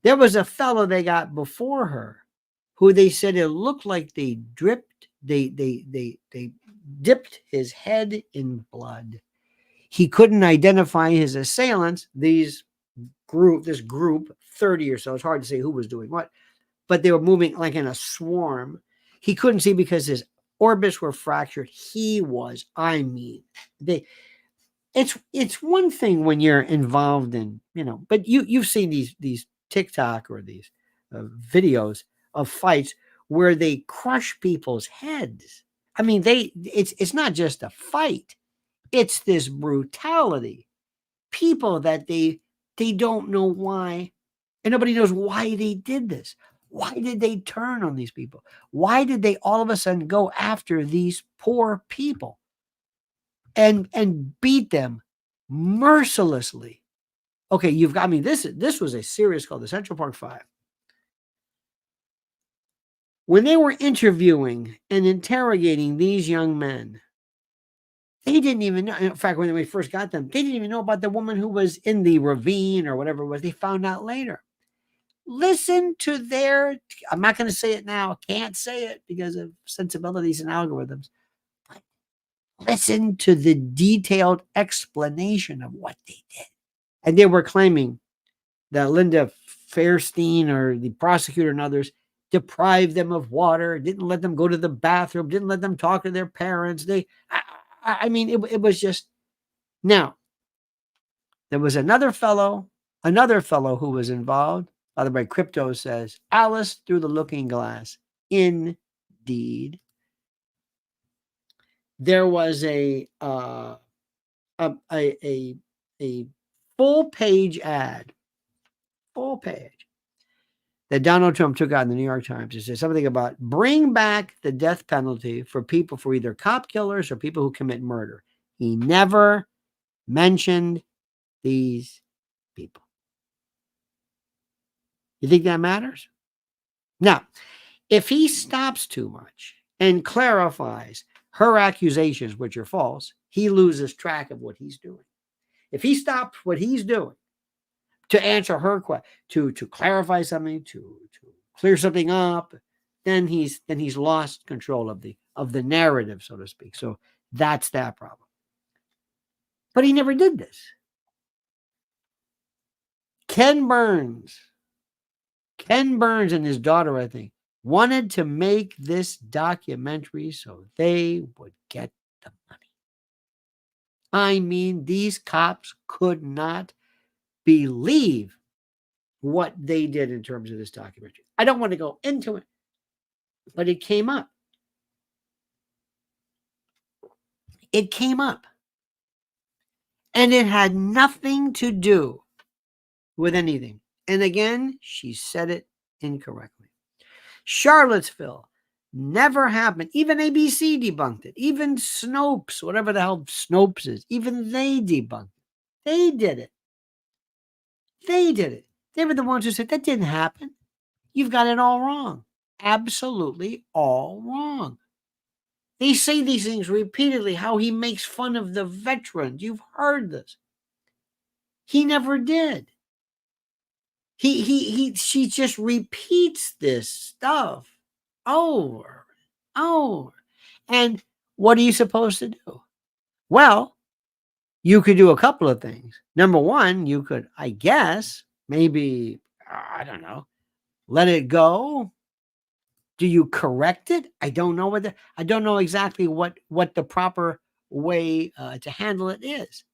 there was a fellow they got before her who they said it looked like they dipped his head in blood. He couldn't identify his assailants. This group, 30 or so, it's hard to say who was doing what, but they were moving like in a swarm. He couldn't see because his orbits were fractured. He was, it's one thing when you're involved in, but you've seen these TikTok or these videos of fights where they crush people's heads. I mean, it's not just a fight. It's this brutality. People that they don't know why, and nobody knows why they did this. Why did they turn on these people? Why did they all of a sudden go after these poor people and beat them mercilessly? Okay, this was a series called the Central Park 5. When they were interviewing and interrogating these young men, they didn't even know. In fact, when we first got them, they didn't even know about the woman who was in the ravine or whatever it was. They found out later. Listen to I'm not going to say it now. Can't say it because of sensibilities and algorithms. But listen to the detailed explanation of what they did. And they were claiming that Linda Fairstein, or the prosecutor, and others deprived them of water, didn't let them go to the bathroom, didn't let them talk to their parents. It was just. Now, there was another fellow who was involved. By the way, Crypto says, Alice through the looking glass. Indeed. There was a full page ad, full page, that Donald Trump took out in the New York Times. It says something about bring back the death penalty for people, for either cop killers or people who commit murder. He never mentioned these people. You think that matters? Now, if he stops too much and clarifies her accusations, which are false, he loses track of what he's doing. If he stops what he's doing to answer her question, to clarify something, to clear something up, then he's lost control of the narrative, so to speak. So that's that problem. But he never did this. Ken Burns and his daughter, I think, wanted to make this documentary so they would get the money. I mean, these cops could not believe what they did in terms of this documentary. I don't want to go into it, but it came up. It came up. And it had nothing to do with anything. And again, she said it incorrectly. Charlottesville never happened. Even ABC debunked it. Even Snopes, whatever the hell Snopes is, even they debunked it. They did it. They did it. They were the ones who said that didn't happen. You've got it all wrong. Absolutely all wrong. They say these things repeatedly, how he makes fun of the veterans. You've heard this. He never did. She just repeats this stuff over and over. And what are you supposed to do? Well, you could do a couple of things. Number one, you could, I guess, maybe, I don't know, let it go. Do you correct it? I don't know I don't know exactly what the proper way to handle it is.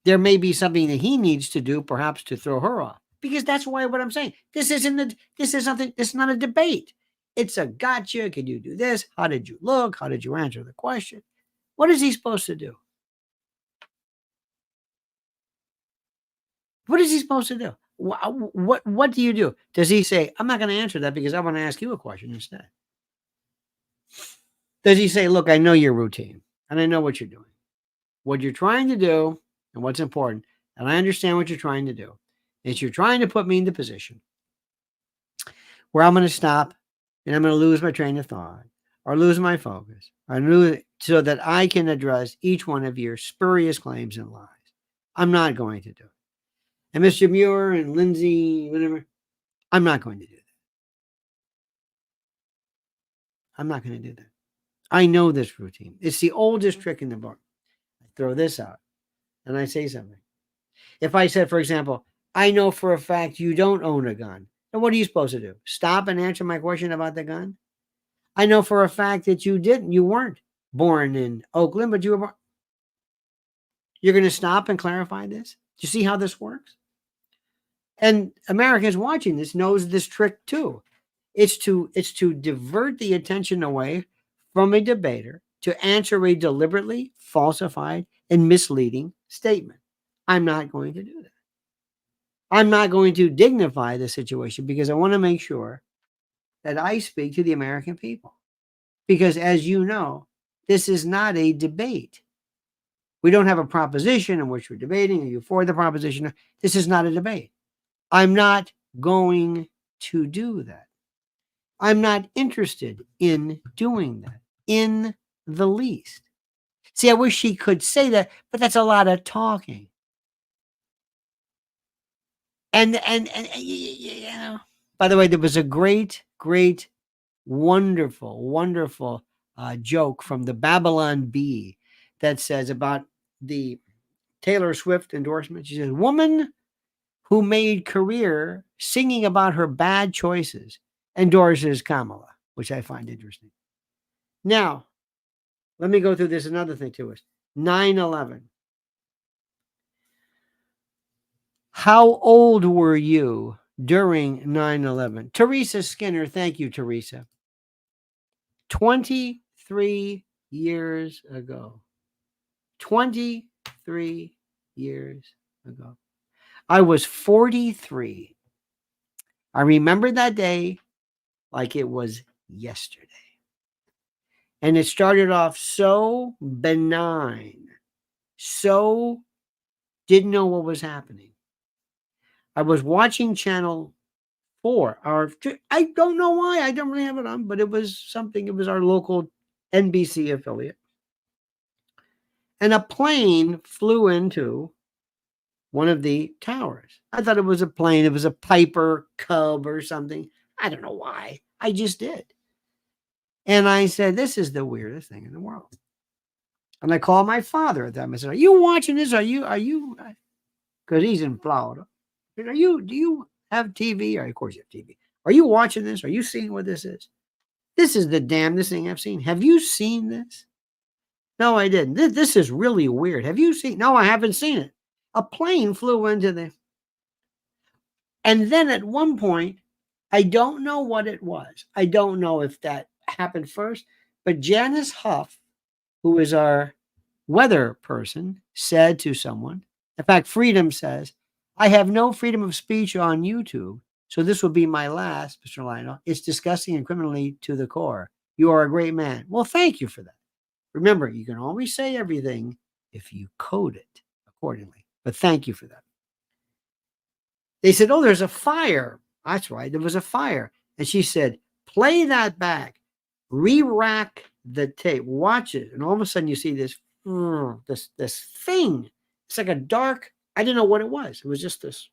There may be something that he needs to do, perhaps, to throw her off. Because that's why what I'm saying. This is not a debate. It's a gotcha. Can you do this? How did you look? How did you answer the question? What is he supposed to do? What is he supposed to do? What do you do? Does he say, I'm not going to answer that because I want to ask you a question instead? Does he say, look, I know your routine and I know what you're doing. What you're trying to do and what's important, and I understand what you're trying to do, is you're trying to put me in the position where I'm going to stop and I'm going to lose my train of thought or lose my focus so that I can address each one of your spurious claims and lies. I'm not going to do it. And Mr. Muir and Lindsay, whatever, I'm not going to do that. I'm not going to do that. I know this routine. It's the oldest trick in the book. I throw this out and I say something. If I said, for example, I know for a fact you don't own a gun, then what are you supposed to do? Stop and answer my question about the gun? I know for a fact that you weren't born in Oakland, but you were born. You're going to stop and clarify this? Do you see how this works? And Americans watching this knows this trick too. It's to divert the attention away from a debater to answer a deliberately falsified and misleading statement. I'm not going to do that. I'm not going to dignify the situation because I want to make sure that I speak to the American people. Because as you know, this is not a debate. We don't have a proposition in which we're debating. Are you for the proposition? This is not a debate. I'm not going to do that. I'm not interested in doing that in the least. See, I wish she could say that, but that's a lot of talking. And you know, by the way, there was a great, wonderful joke from the Babylon Bee that says about the Taylor Swift endorsement. She says, woman who made career singing about her bad choices endorses Kamala, which I find interesting. Now, let me go through this. Another thing to us. 9/11. How old were you during 9/11? Teresa Skinner. Thank you, Teresa. 23 years ago. 23 43 years ago. I was 43. I remember that day like it was yesterday. And it started off so benign, so didn't know what was happening. I was watching channel 4, or I don't know why. I don't really have it on, but it was something. It was our local NBC affiliate. And a plane flew into one of the towers. I thought it was a plane. It was a Piper Cub or something. I don't know why. I just did. And I said, this is the weirdest thing in the world. And I called my father at that time. I said, are you watching this? Are you, because he's in Florida. Do you have TV? Or, of course you have TV. Are you watching this? Are you seeing what this is? This is the damnedest thing I've seen. Have you seen this? No, I didn't. This is really weird. Have you seen? No, I haven't seen it. A plane flew into the, and then at one point, I don't know what it was. I don't know if that happened first, but Janice Huff, who is our weather person, said to someone, in fact, Freedom says, I have no freedom of speech on YouTube, so this will be my last, Mr. Lionel. It's disgusting and criminally to the core. You are a great man. Well, thank you for that. Remember, you can always say everything if you code it accordingly. But thank you for that. They said, oh, there's a fire. That's right. There was a fire. And she said, play that back. Re-rack the tape. Watch it. And all of a sudden you see this thing. It's like a dark, I didn't know what it was. It was just this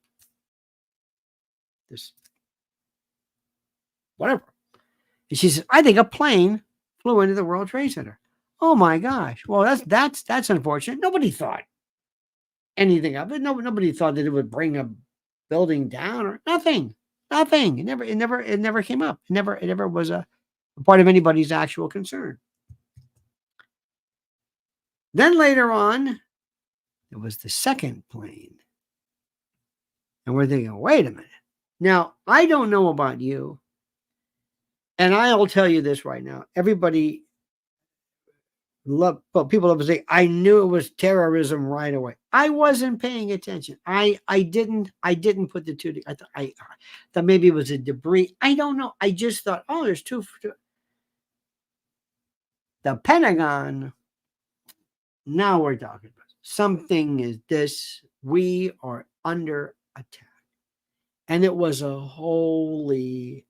whatever. And she said, I think a plane flew into the World Trade Center. Oh my gosh. Well, that's unfortunate. Nobody thought anything of it. Nobody thought that it would bring a building down or nothing. Nothing. It never came up. It never was a part of anybody's actual concern. Then later on, it was the second plane. And we're thinking, wait a minute. Now, I don't know about you, and I'll tell you this right now. Everybody people love to say, I knew it was terrorism right away. I wasn't paying attention. I didn't put the two together. I thought maybe it was a debris. I don't know. I just thought, oh, there's two. The Pentagon, now we're talking about something is this. We are under attack. And it was a holy,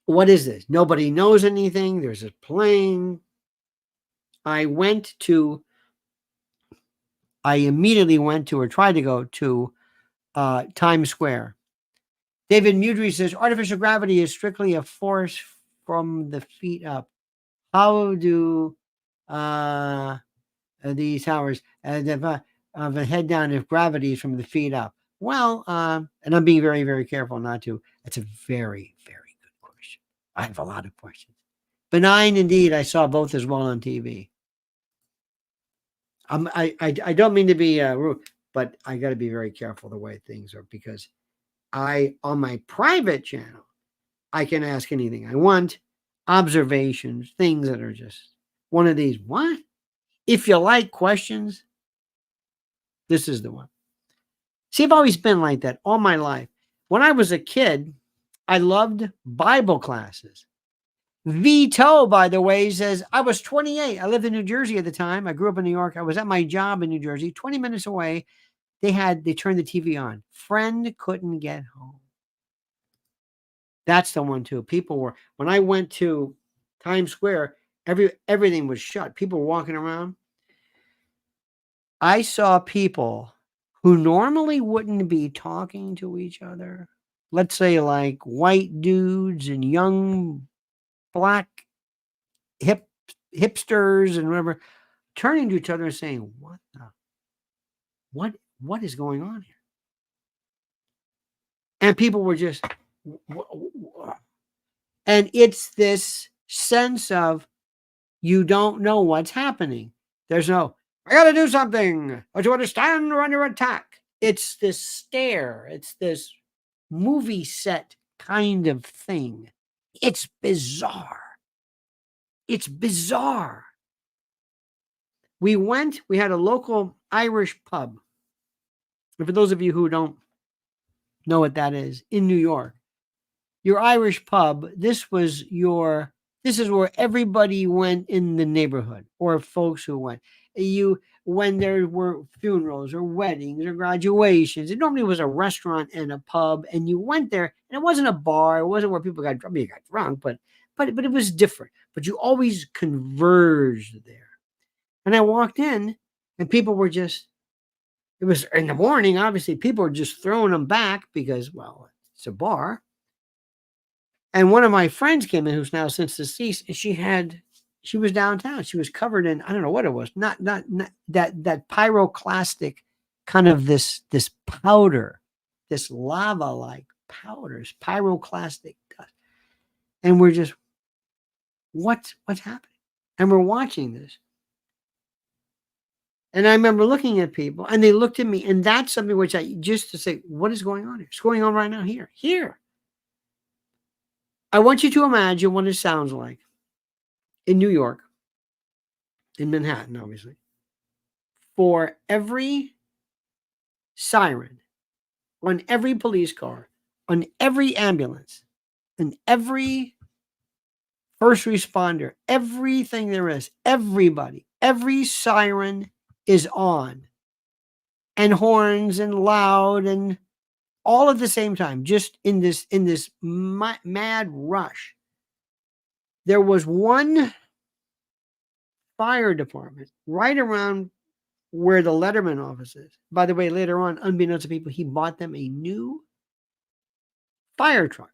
what is this? Nobody knows anything. There's a plane. I immediately went to, or tried to go to, Times Square. David Mudry says, artificial gravity is strictly a force from the feet up. How do these towers the head down if gravity is from the feet up? Well, and I'm being very, very careful not to. That's a very, very good question. I have a lot of questions. Benign indeed. I saw both as well on TV. I don't mean to be rude, but I got to be very careful the way things are, because on my private channel, I can ask anything I want, observations, things that are just one of these. What? If you like questions, this is the one. See, I've always been like that all my life. When I was a kid, I loved Bible classes. Vito, by the way, says, I was 28. I lived in New Jersey at the time. I grew up in New York. I was at my job in New Jersey, 20 minutes away. They turned the TV on. Friend couldn't get home. That's the one too. When I went to Times Square, everything was shut. People were walking around. I saw people who normally wouldn't be talking to each other. Let's say like white dudes and young black hipsters and whatever, turning to each other and saying, what is going on here? And people were just, and it's this sense of you don't know what's happening. There's no, I got to do something. Don't you understand? We're under attack. It's this stare. It's this movie set kind of thing. It's bizarre. It's bizarre. We had a local Irish pub. And for those of you who don't know what that is, in New York, your Irish pub, this is where everybody went in the neighborhood, or folks who went. When there were funerals or weddings or graduations, it normally was a restaurant and a pub, and you went there, and it wasn't a bar, it wasn't where people got drunk. I mean, you got drunk, but it was different. But you always converged there. And I walked in, and people were just, it was in the morning, obviously, people were just throwing them back because, well, it's a bar. And one of my friends came in, who's now since deceased, and she was downtown. She was covered in, I don't know what it was, not that pyroclastic kind of this powder, this lava-like powders, pyroclastic dust. And we're just, what's happening? And we're watching this. And I remember looking at people, and they looked at me, and that's something which just to say, what is going on here? It's going on right now here. I want you to imagine what it sounds like in New York, in Manhattan, obviously, for every siren, on every police car, on every ambulance, and every first responder, everything there is, everybody, every siren is on, and horns and loud and all at the same time, just in this mad rush. There was one fire department right around where the Letterman office is. By the way, later on, unbeknownst to people, he bought them a new fire truck.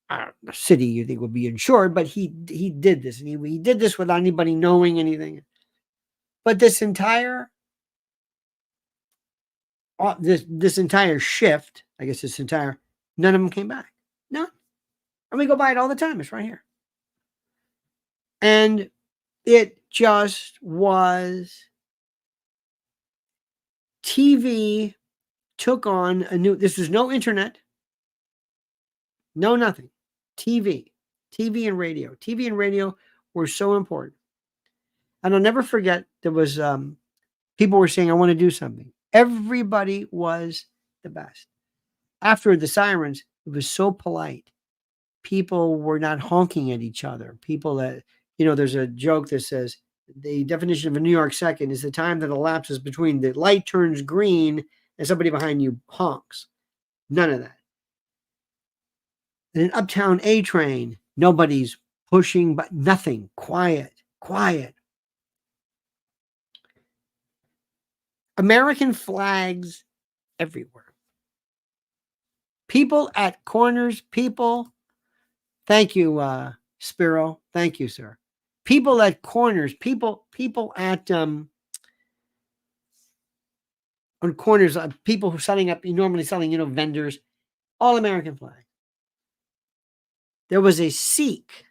The city, you think, would be insured, but he did this, and he did this without anybody knowing anything. But this entire shift, I guess none of them came back. No. And we go by it all the time. It's right here. And it just was, TV took on this was no internet, no nothing. TV and radio. TV and radio were so important. And I'll never forget, there was, people were saying, I want to do something. Everybody was the best. After the sirens, it was so polite. People were not honking at each other. People that, there's a joke that says the definition of a New York second is the time that elapses between the light turns green and somebody behind you honks. None of that. In an uptown A train, nobody's pushing, but nothing. Quiet. American flags everywhere. People at corners, thank you, Spiro. Thank you, sir. People at corners, people at on corners, people who are selling up, normally selling, vendors, all American flag. There was a Sikh,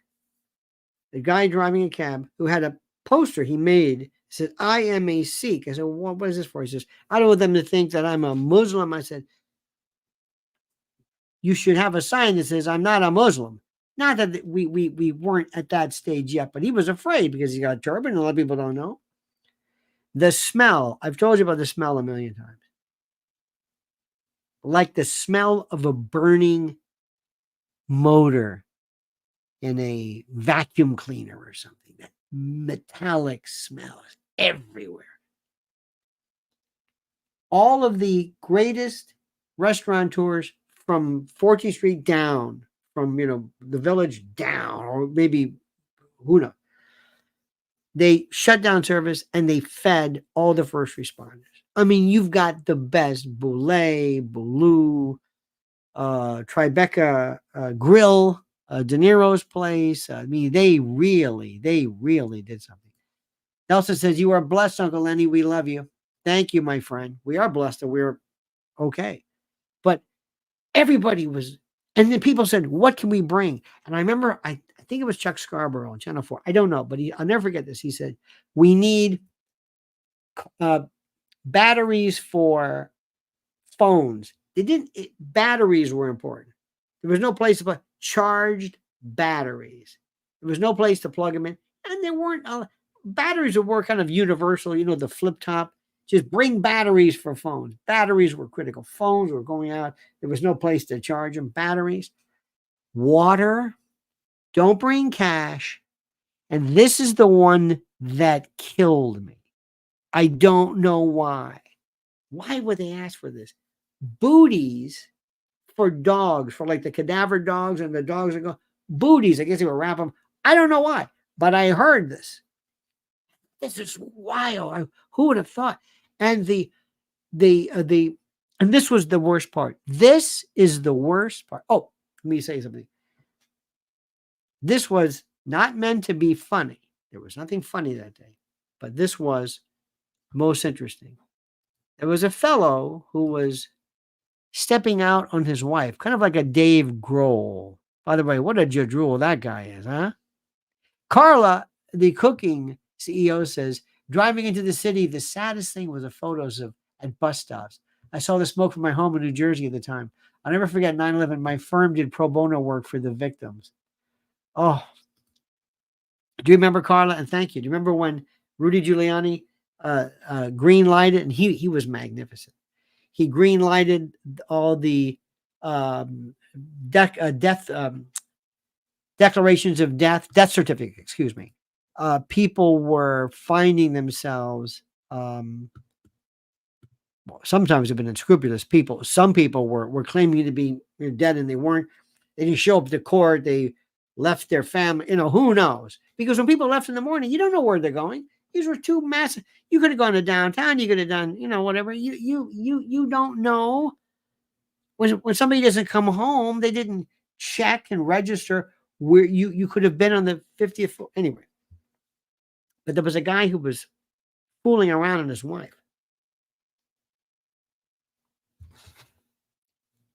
the guy driving a cab, who had a poster he made. Said, I am a Sikh. I said, what is this for? He says, I don't want them to think that I'm a Muslim. I said, you should have a sign that says, I'm not a Muslim. Not that we weren't at that stage yet, but he was afraid because he got a turban, and a lot of people don't know. The smell, I've told you about the smell a million times. Like the smell of a burning motor in a vacuum cleaner or something. That metallic smell is everywhere. All of the greatest restaurateurs from 14th Street down, from the Village down, or maybe who knows, they shut down service and they fed all the first responders. I mean, you've got the best Boulou, Tribeca Grill, De Niro's place. I mean, they really did something. Nelson says, you are blessed, Uncle Lenny. We love you. Thank you, my friend. We are blessed and we're okay. But everybody was, and then people said, what can we bring? And I remember, I think it was Chuck Scarborough on Channel 4. I don't know, but I'll never forget this. He said, we need batteries for phones. Batteries were important. There was no place to put charged batteries. There was no place to plug them in. And there weren't, batteries were kind of universal, the flip top. Just bring batteries for phones. Batteries were critical. Phones were going out. There was no place to charge them. Batteries. Water. Don't bring cash. And this is the one that killed me. I don't know why. Why would they ask for this? Booties for dogs, for like the cadaver dogs and the dogs that go, booties. I guess they would wrap them. I don't know why, but I heard this. This is wild. Who would have thought? And and this was the worst part. This is the worst part. Oh, let me say something. This was not meant to be funny. There was nothing funny that day, but this was most interesting. There was a fellow who was stepping out on his wife, kind of like a Dave Grohl. By the way, what a jadrul that guy is, huh? Carla, the cooking CEO, says, driving into the city, the saddest thing was the photos of at bus stops. I saw the smoke from my home in New Jersey at the time. I'll never forget 9/11. My firm did pro bono work for the victims. Oh, do you remember, Carla? And thank you. Do you remember when Rudy Giuliani green lighted? And he was magnificent. He green lighted all the death declarations of death certificate. Excuse me. People were finding themselves. Sometimes have been unscrupulous people. Some people were claiming to be dead and they weren't. They didn't show up to court. They left their family. Who knows? Because when people left in the morning, you don't know where they're going. These were two massive. You could have gone to downtown. You could have done, whatever. You don't know. When somebody doesn't come home, they didn't check and register where you could have been on the 50th floor. Anyway, but there was a guy who was fooling around on his wife.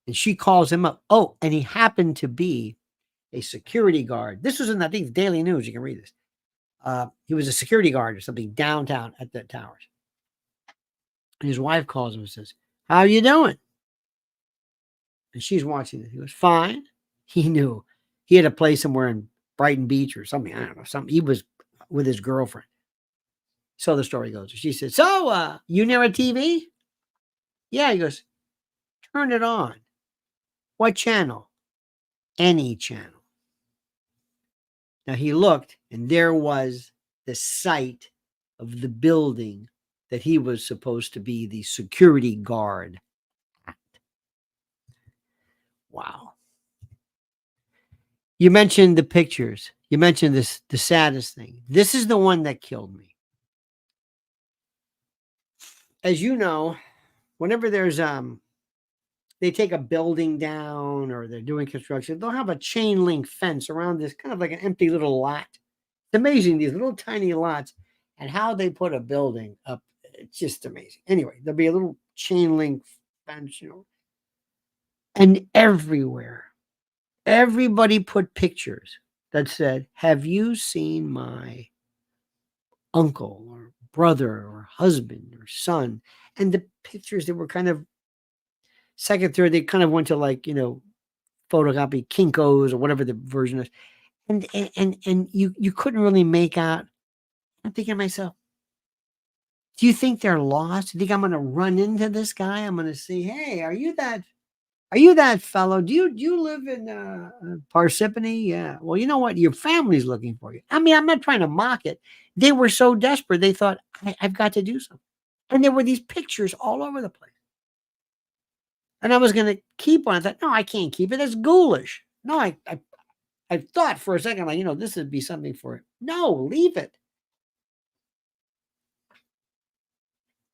And she calls him up. Oh, and he happened to be a security guard. This was in, I think, the Daily News. You can read this. He was a security guard or something downtown at the towers. And his wife calls him and says, how are you doing? And she's watching it. He goes, fine. He knew. He had a place somewhere in Brighton Beach or something. I don't know. Something. He was with his girlfriend. So the story goes. She said, so, you near a TV? Yeah. He goes, turn it on. What channel? Any channel. Now he looked, and there was the site of the building that he was supposed to be the security guard at. Wow. You mentioned the pictures. You mentioned the saddest thing. This is the one that killed me. As you know, whenever there's they take a building down or they're doing construction, they'll have a chain link fence around this kind of like an empty little lot. It's amazing, these little tiny lots and how they put a building up. It's just amazing. Anyway, there'll be a little chain link fence, and everywhere, everybody put pictures that said, have you seen my uncle or brother or husband or son? And the pictures that were kind of second, third, they kind of went to like, photocopy Kinko's or whatever the version is. And you couldn't really make out. I'm thinking to myself, do you think they're lost? Do you think I'm going to run into this guy? I'm going to say, hey, are you that fellow? Do you live in Parsippany? Yeah. Well, you know what? Your family's looking for you. I mean, I'm not trying to mock it. They were so desperate. They thought, I've got to do something. And there were these pictures all over the place. And I was going to keep one. I thought, no, I can't keep it. That's ghoulish. No, I thought for a second, like, this would be something for it. No, leave it.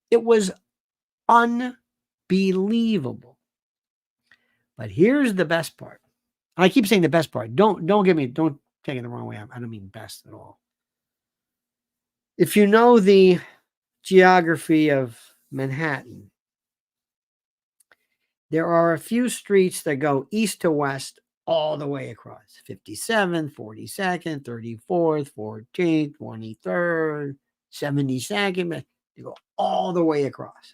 It was unbelievable. But here's the best part. I keep saying the best part. Don't take it the wrong way. I don't mean best at all. If you know the geography of Manhattan, there are a few streets that go east to west all the way across. 57th, 42nd, 34th, 14th, 23rd, 72nd. They go all the way across.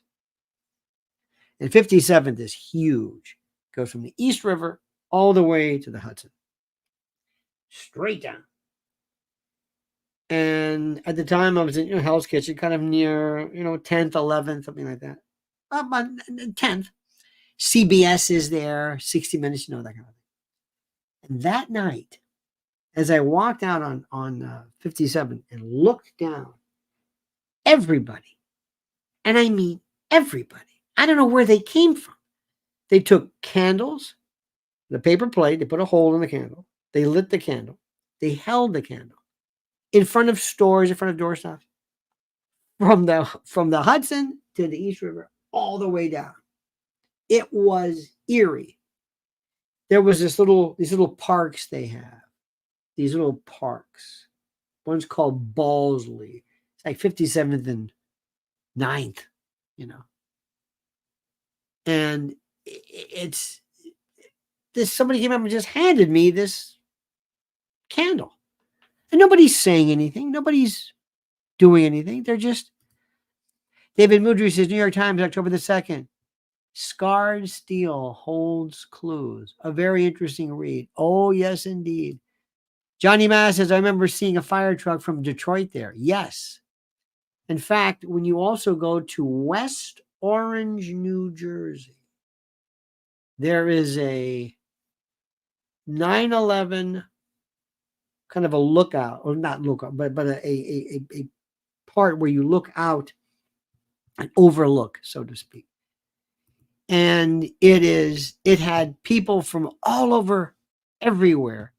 And 57th is huge. It goes from the East River all the way to the Hudson. Straight down. And at the time, I was in Hell's Kitchen, kind of near 10th, 11th, something like that. About 10th. CBS is there, 60 Minutes, that kind of thing. And that night, as I walked out on 57 and looked down, everybody, and I mean everybody, I don't know where they came from. They took candles, the paper plate, they put a hole in the candle, they lit the candle, they held the candle in front of stores, in front of doorstops, from the Hudson to the East River, all the way down. It was eerie. There was these little parks they have. These little parks. One's called Balsley. It's like 57th and 9th, And it's this somebody came up and just handed me this candle. And nobody's saying anything. Nobody's doing anything. They're just David Mudry says, New York Times, October the 2nd. Scarred Steel holds clues. A very interesting read. Oh, yes, indeed. Johnny Mass says, I remember seeing a fire truck from Detroit there. Yes. In fact, when you also go to West Orange, New Jersey, there is a 9/11 kind of a lookout, or not lookout, but a part where you look out and overlook, so to speak. And it had people from all over, everywhere,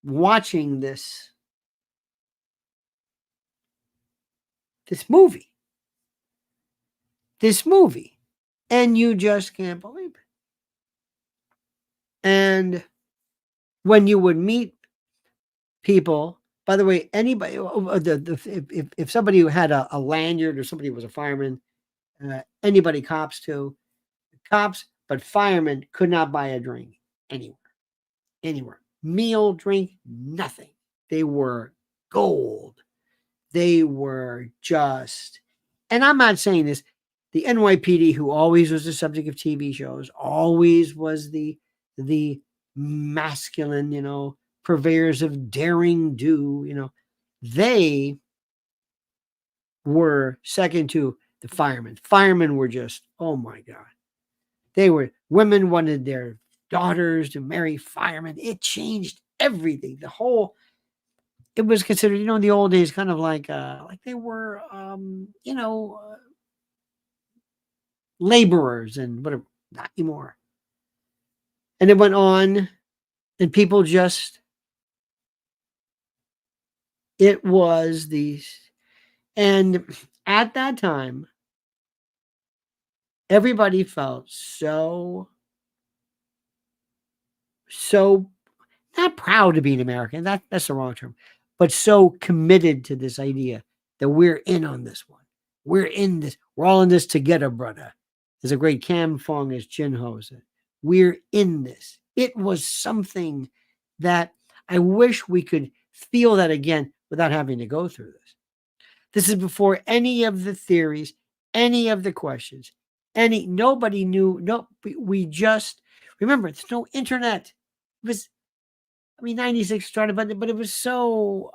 watching this movie. And you just can't believe it. And when you would meet people, by the way, anybody, if somebody who had a lanyard, or somebody was a fireman, anybody, cops too, but firemen could not buy a drink anywhere. Meal, drink, nothing. They were gold. They were just, and I'm not saying this, the NYPD, who always was the subject of TV shows, always was the masculine, purveyors of daring do, they were second to the firemen. Firemen were just, oh my God. Women wanted their daughters to marry firemen. It changed everything. It was considered, in the old days, kind of like they were, laborers and whatever. Not anymore. And it went on, and people just, it was these, and at that time, everybody felt so not proud to be an American. That's the wrong term, but so committed to this idea that we're in on this one. We're in this. We're all in this together, brother. There's a great Cam Fong as Chin Ho said. We're in this. It was something that I wish we could feel that again without having to go through this. This is before any of the theories, any of the questions, nobody knew. No, we just, remember, there's no internet. It was, 96 started, but it was so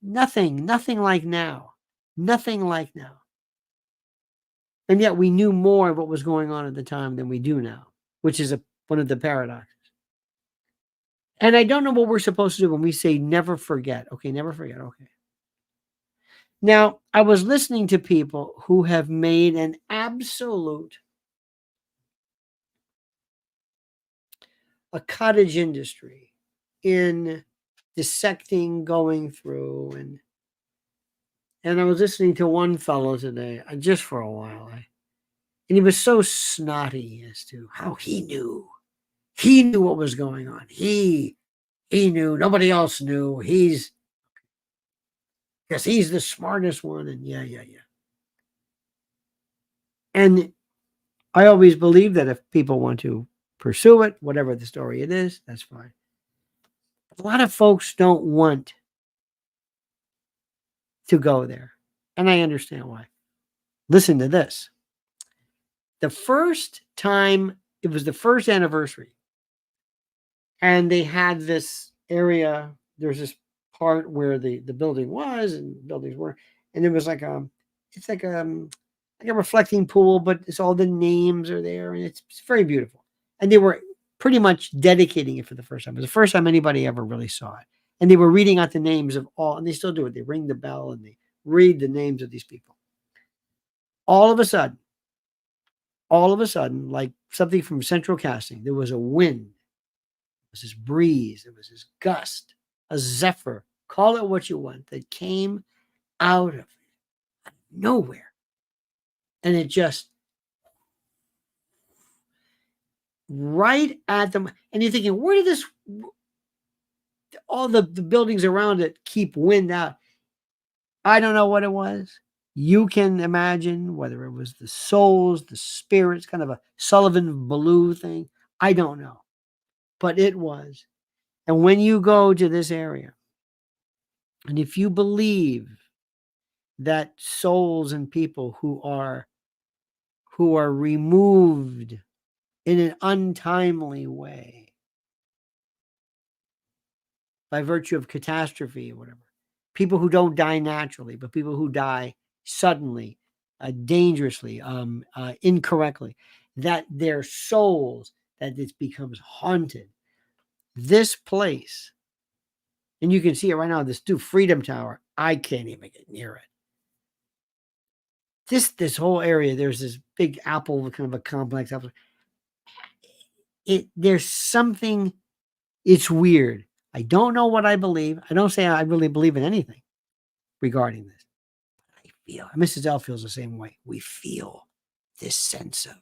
nothing like now. Nothing like now. And yet we knew more of what was going on at the time than we do now, which is one of the paradoxes. And I don't know what we're supposed to do when we say never forget. Okay, never forget. Okay. Now, I was listening to people who have made an absolute a cottage industry in dissecting, going through, and I was listening to one fellow today, just for a while, and he was so snotty as to how he knew what was going on. He knew, nobody else knew. Because he's the smartest one, and yeah. And I always believe that if people want to pursue it, whatever the story it is, that's fine. A lot of folks don't want to go there, and I understand why. Listen to this. The first time, it was the first anniversary, and they had this area. There's this part where the building was and buildings were, and it was like it's like a reflecting pool, but it's all the names are there, and it's very beautiful. And they were pretty much dedicating it for the first time. It was the first time anybody ever really saw it. And they were reading out the names of all, and they still do it. They ring the bell and they read the names of these people. All of a sudden, like something from central casting, there was a wind, there was this breeze, there was this gust, a zephyr, call it what you want, that came out of nowhere. And it just right at them. And you're thinking, where did this, all the buildings around it keep wind out? I don't know what it was. You can imagine whether it was the souls, the spirits, kind of a Sullivan Ballou thing. I don't know. But it was. And when you go to this area, and if you believe that souls and people who are removed in an untimely way by virtue of catastrophe or whatever, people who don't die naturally, but people who die suddenly, dangerously, incorrectly, that their souls, that it becomes haunted. This place, and you can see it right now, this new Freedom Tower, I can't even get near it. This whole area, there's this big Apple, kind of a complex. There's something, it's weird. I don't know what I believe. I don't say I really believe in anything regarding this. I feel, Mrs. L feels the same way. We feel this sense of,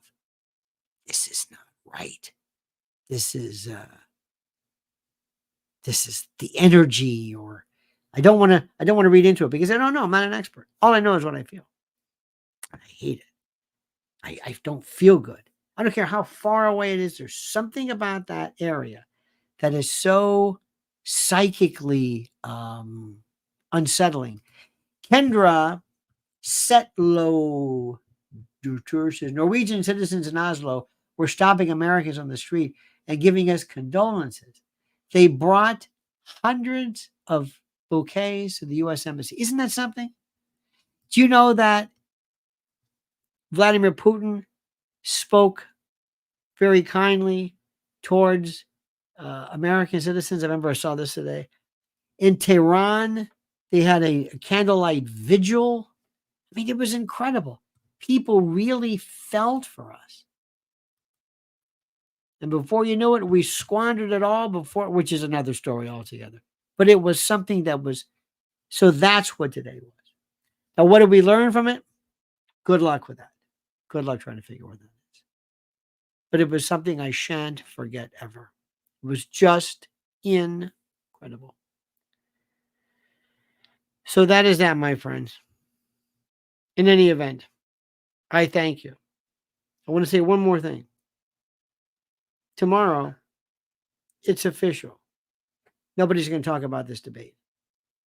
this is not right. This is the energy, or I don't want to read into it because I don't know. I'm not an expert. All I know is what I feel. And I hate it. I don't feel good. I don't care how far away it is. There's something about that area that is so psychically unsettling. Kendra Setlo says Norwegian citizens in Oslo were stopping Americans on the street and giving us condolences. They brought hundreds of bouquets to the U.S. Embassy. Isn't that something? Do you know that Vladimir Putin spoke very kindly towards American citizens? I remember I saw this today. In Tehran, they had a candlelight vigil. I mean, it was incredible. People really felt for us. And before you know it, we squandered it all before, which is another story altogether. But it was something that was, so that's what today was. Now, what did we learn from it? Good luck with that. Good luck trying to figure what that is. But it was something I shan't forget ever. It was just incredible. So that is that, my friends. In any event, I thank you. I want to say one more thing. Tomorrow, it's official. Nobody's going to talk about this debate.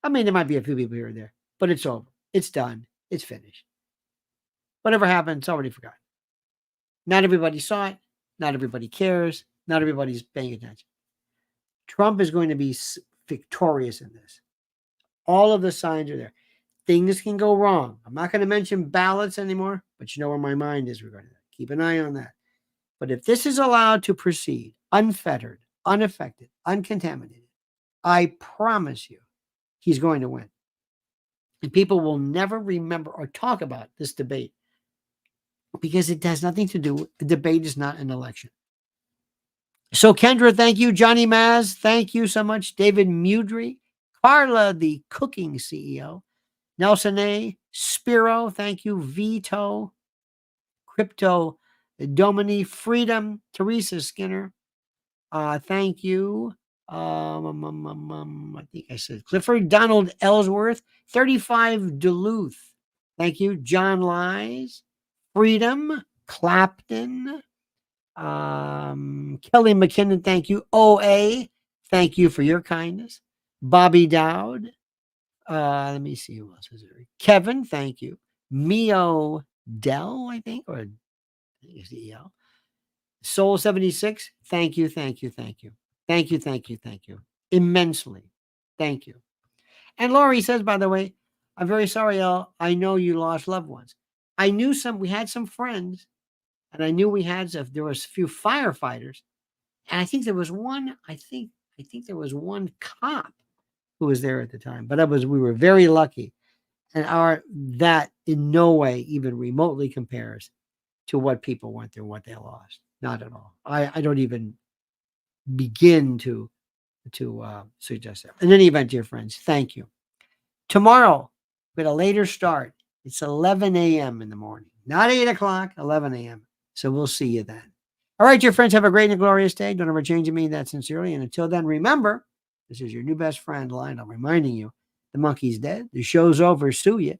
I mean, there might be a few people here and there, but it's over. It's done. It's finished. Whatever happened, it's already forgotten. Not everybody saw it. Not everybody cares. Not everybody's paying attention. Trump is going to be victorious in this. All of the signs are there. Things can go wrong. I'm not going to mention ballots anymore, but you know where my mind is regarding that. Keep an eye on that. But if this is allowed to proceed unfettered, unaffected, uncontaminated, I promise you, he's going to win. And people will never remember or talk about this debate because it has nothing to do. The debate is not an election. So Kendra, thank you. Johnny Maz, thank you so much. David Mudry, Carla, the cooking CEO, Nelson A, Spiro, thank you. Vito, Crypto, Domini, Freedom, Teresa Skinner, thank you. I think I said Clifford, Donald Ellsworth, 35 Duluth, thank you. John Lies, Freedom, Clapton, Kelly McKinnon, thank you. OA, thank you for your kindness. Bobby Dowd, let me see who else is there. Kevin, thank you. Mio Dell, I think, or I think it's EL. Soul 76, thank you, thank you, thank you. Thank you, thank you, thank you. immensely. Thank you. And Laurie says, by the way, I'm very sorry, Elle. I know you lost loved ones. I knew we had some friends, and I knew there was a few firefighters, and I think there was one, I think there was one cop who was there at the time, but we were very lucky. And that in no way even remotely compares to what people went through, what they lost. Not at all. I don't even begin to suggest that. In any event, dear friends, thank you. Tomorrow, with a later start, it's 11 a.m. in the morning, not 8 o'clock, 11 a.m. So we'll see you then. All right, dear friends, have a great and glorious day. Don't ever change me that sincerely. And until then, remember, this is your new best friend, Lionel, reminding you, the monkey's dead. The show's over. Sue you.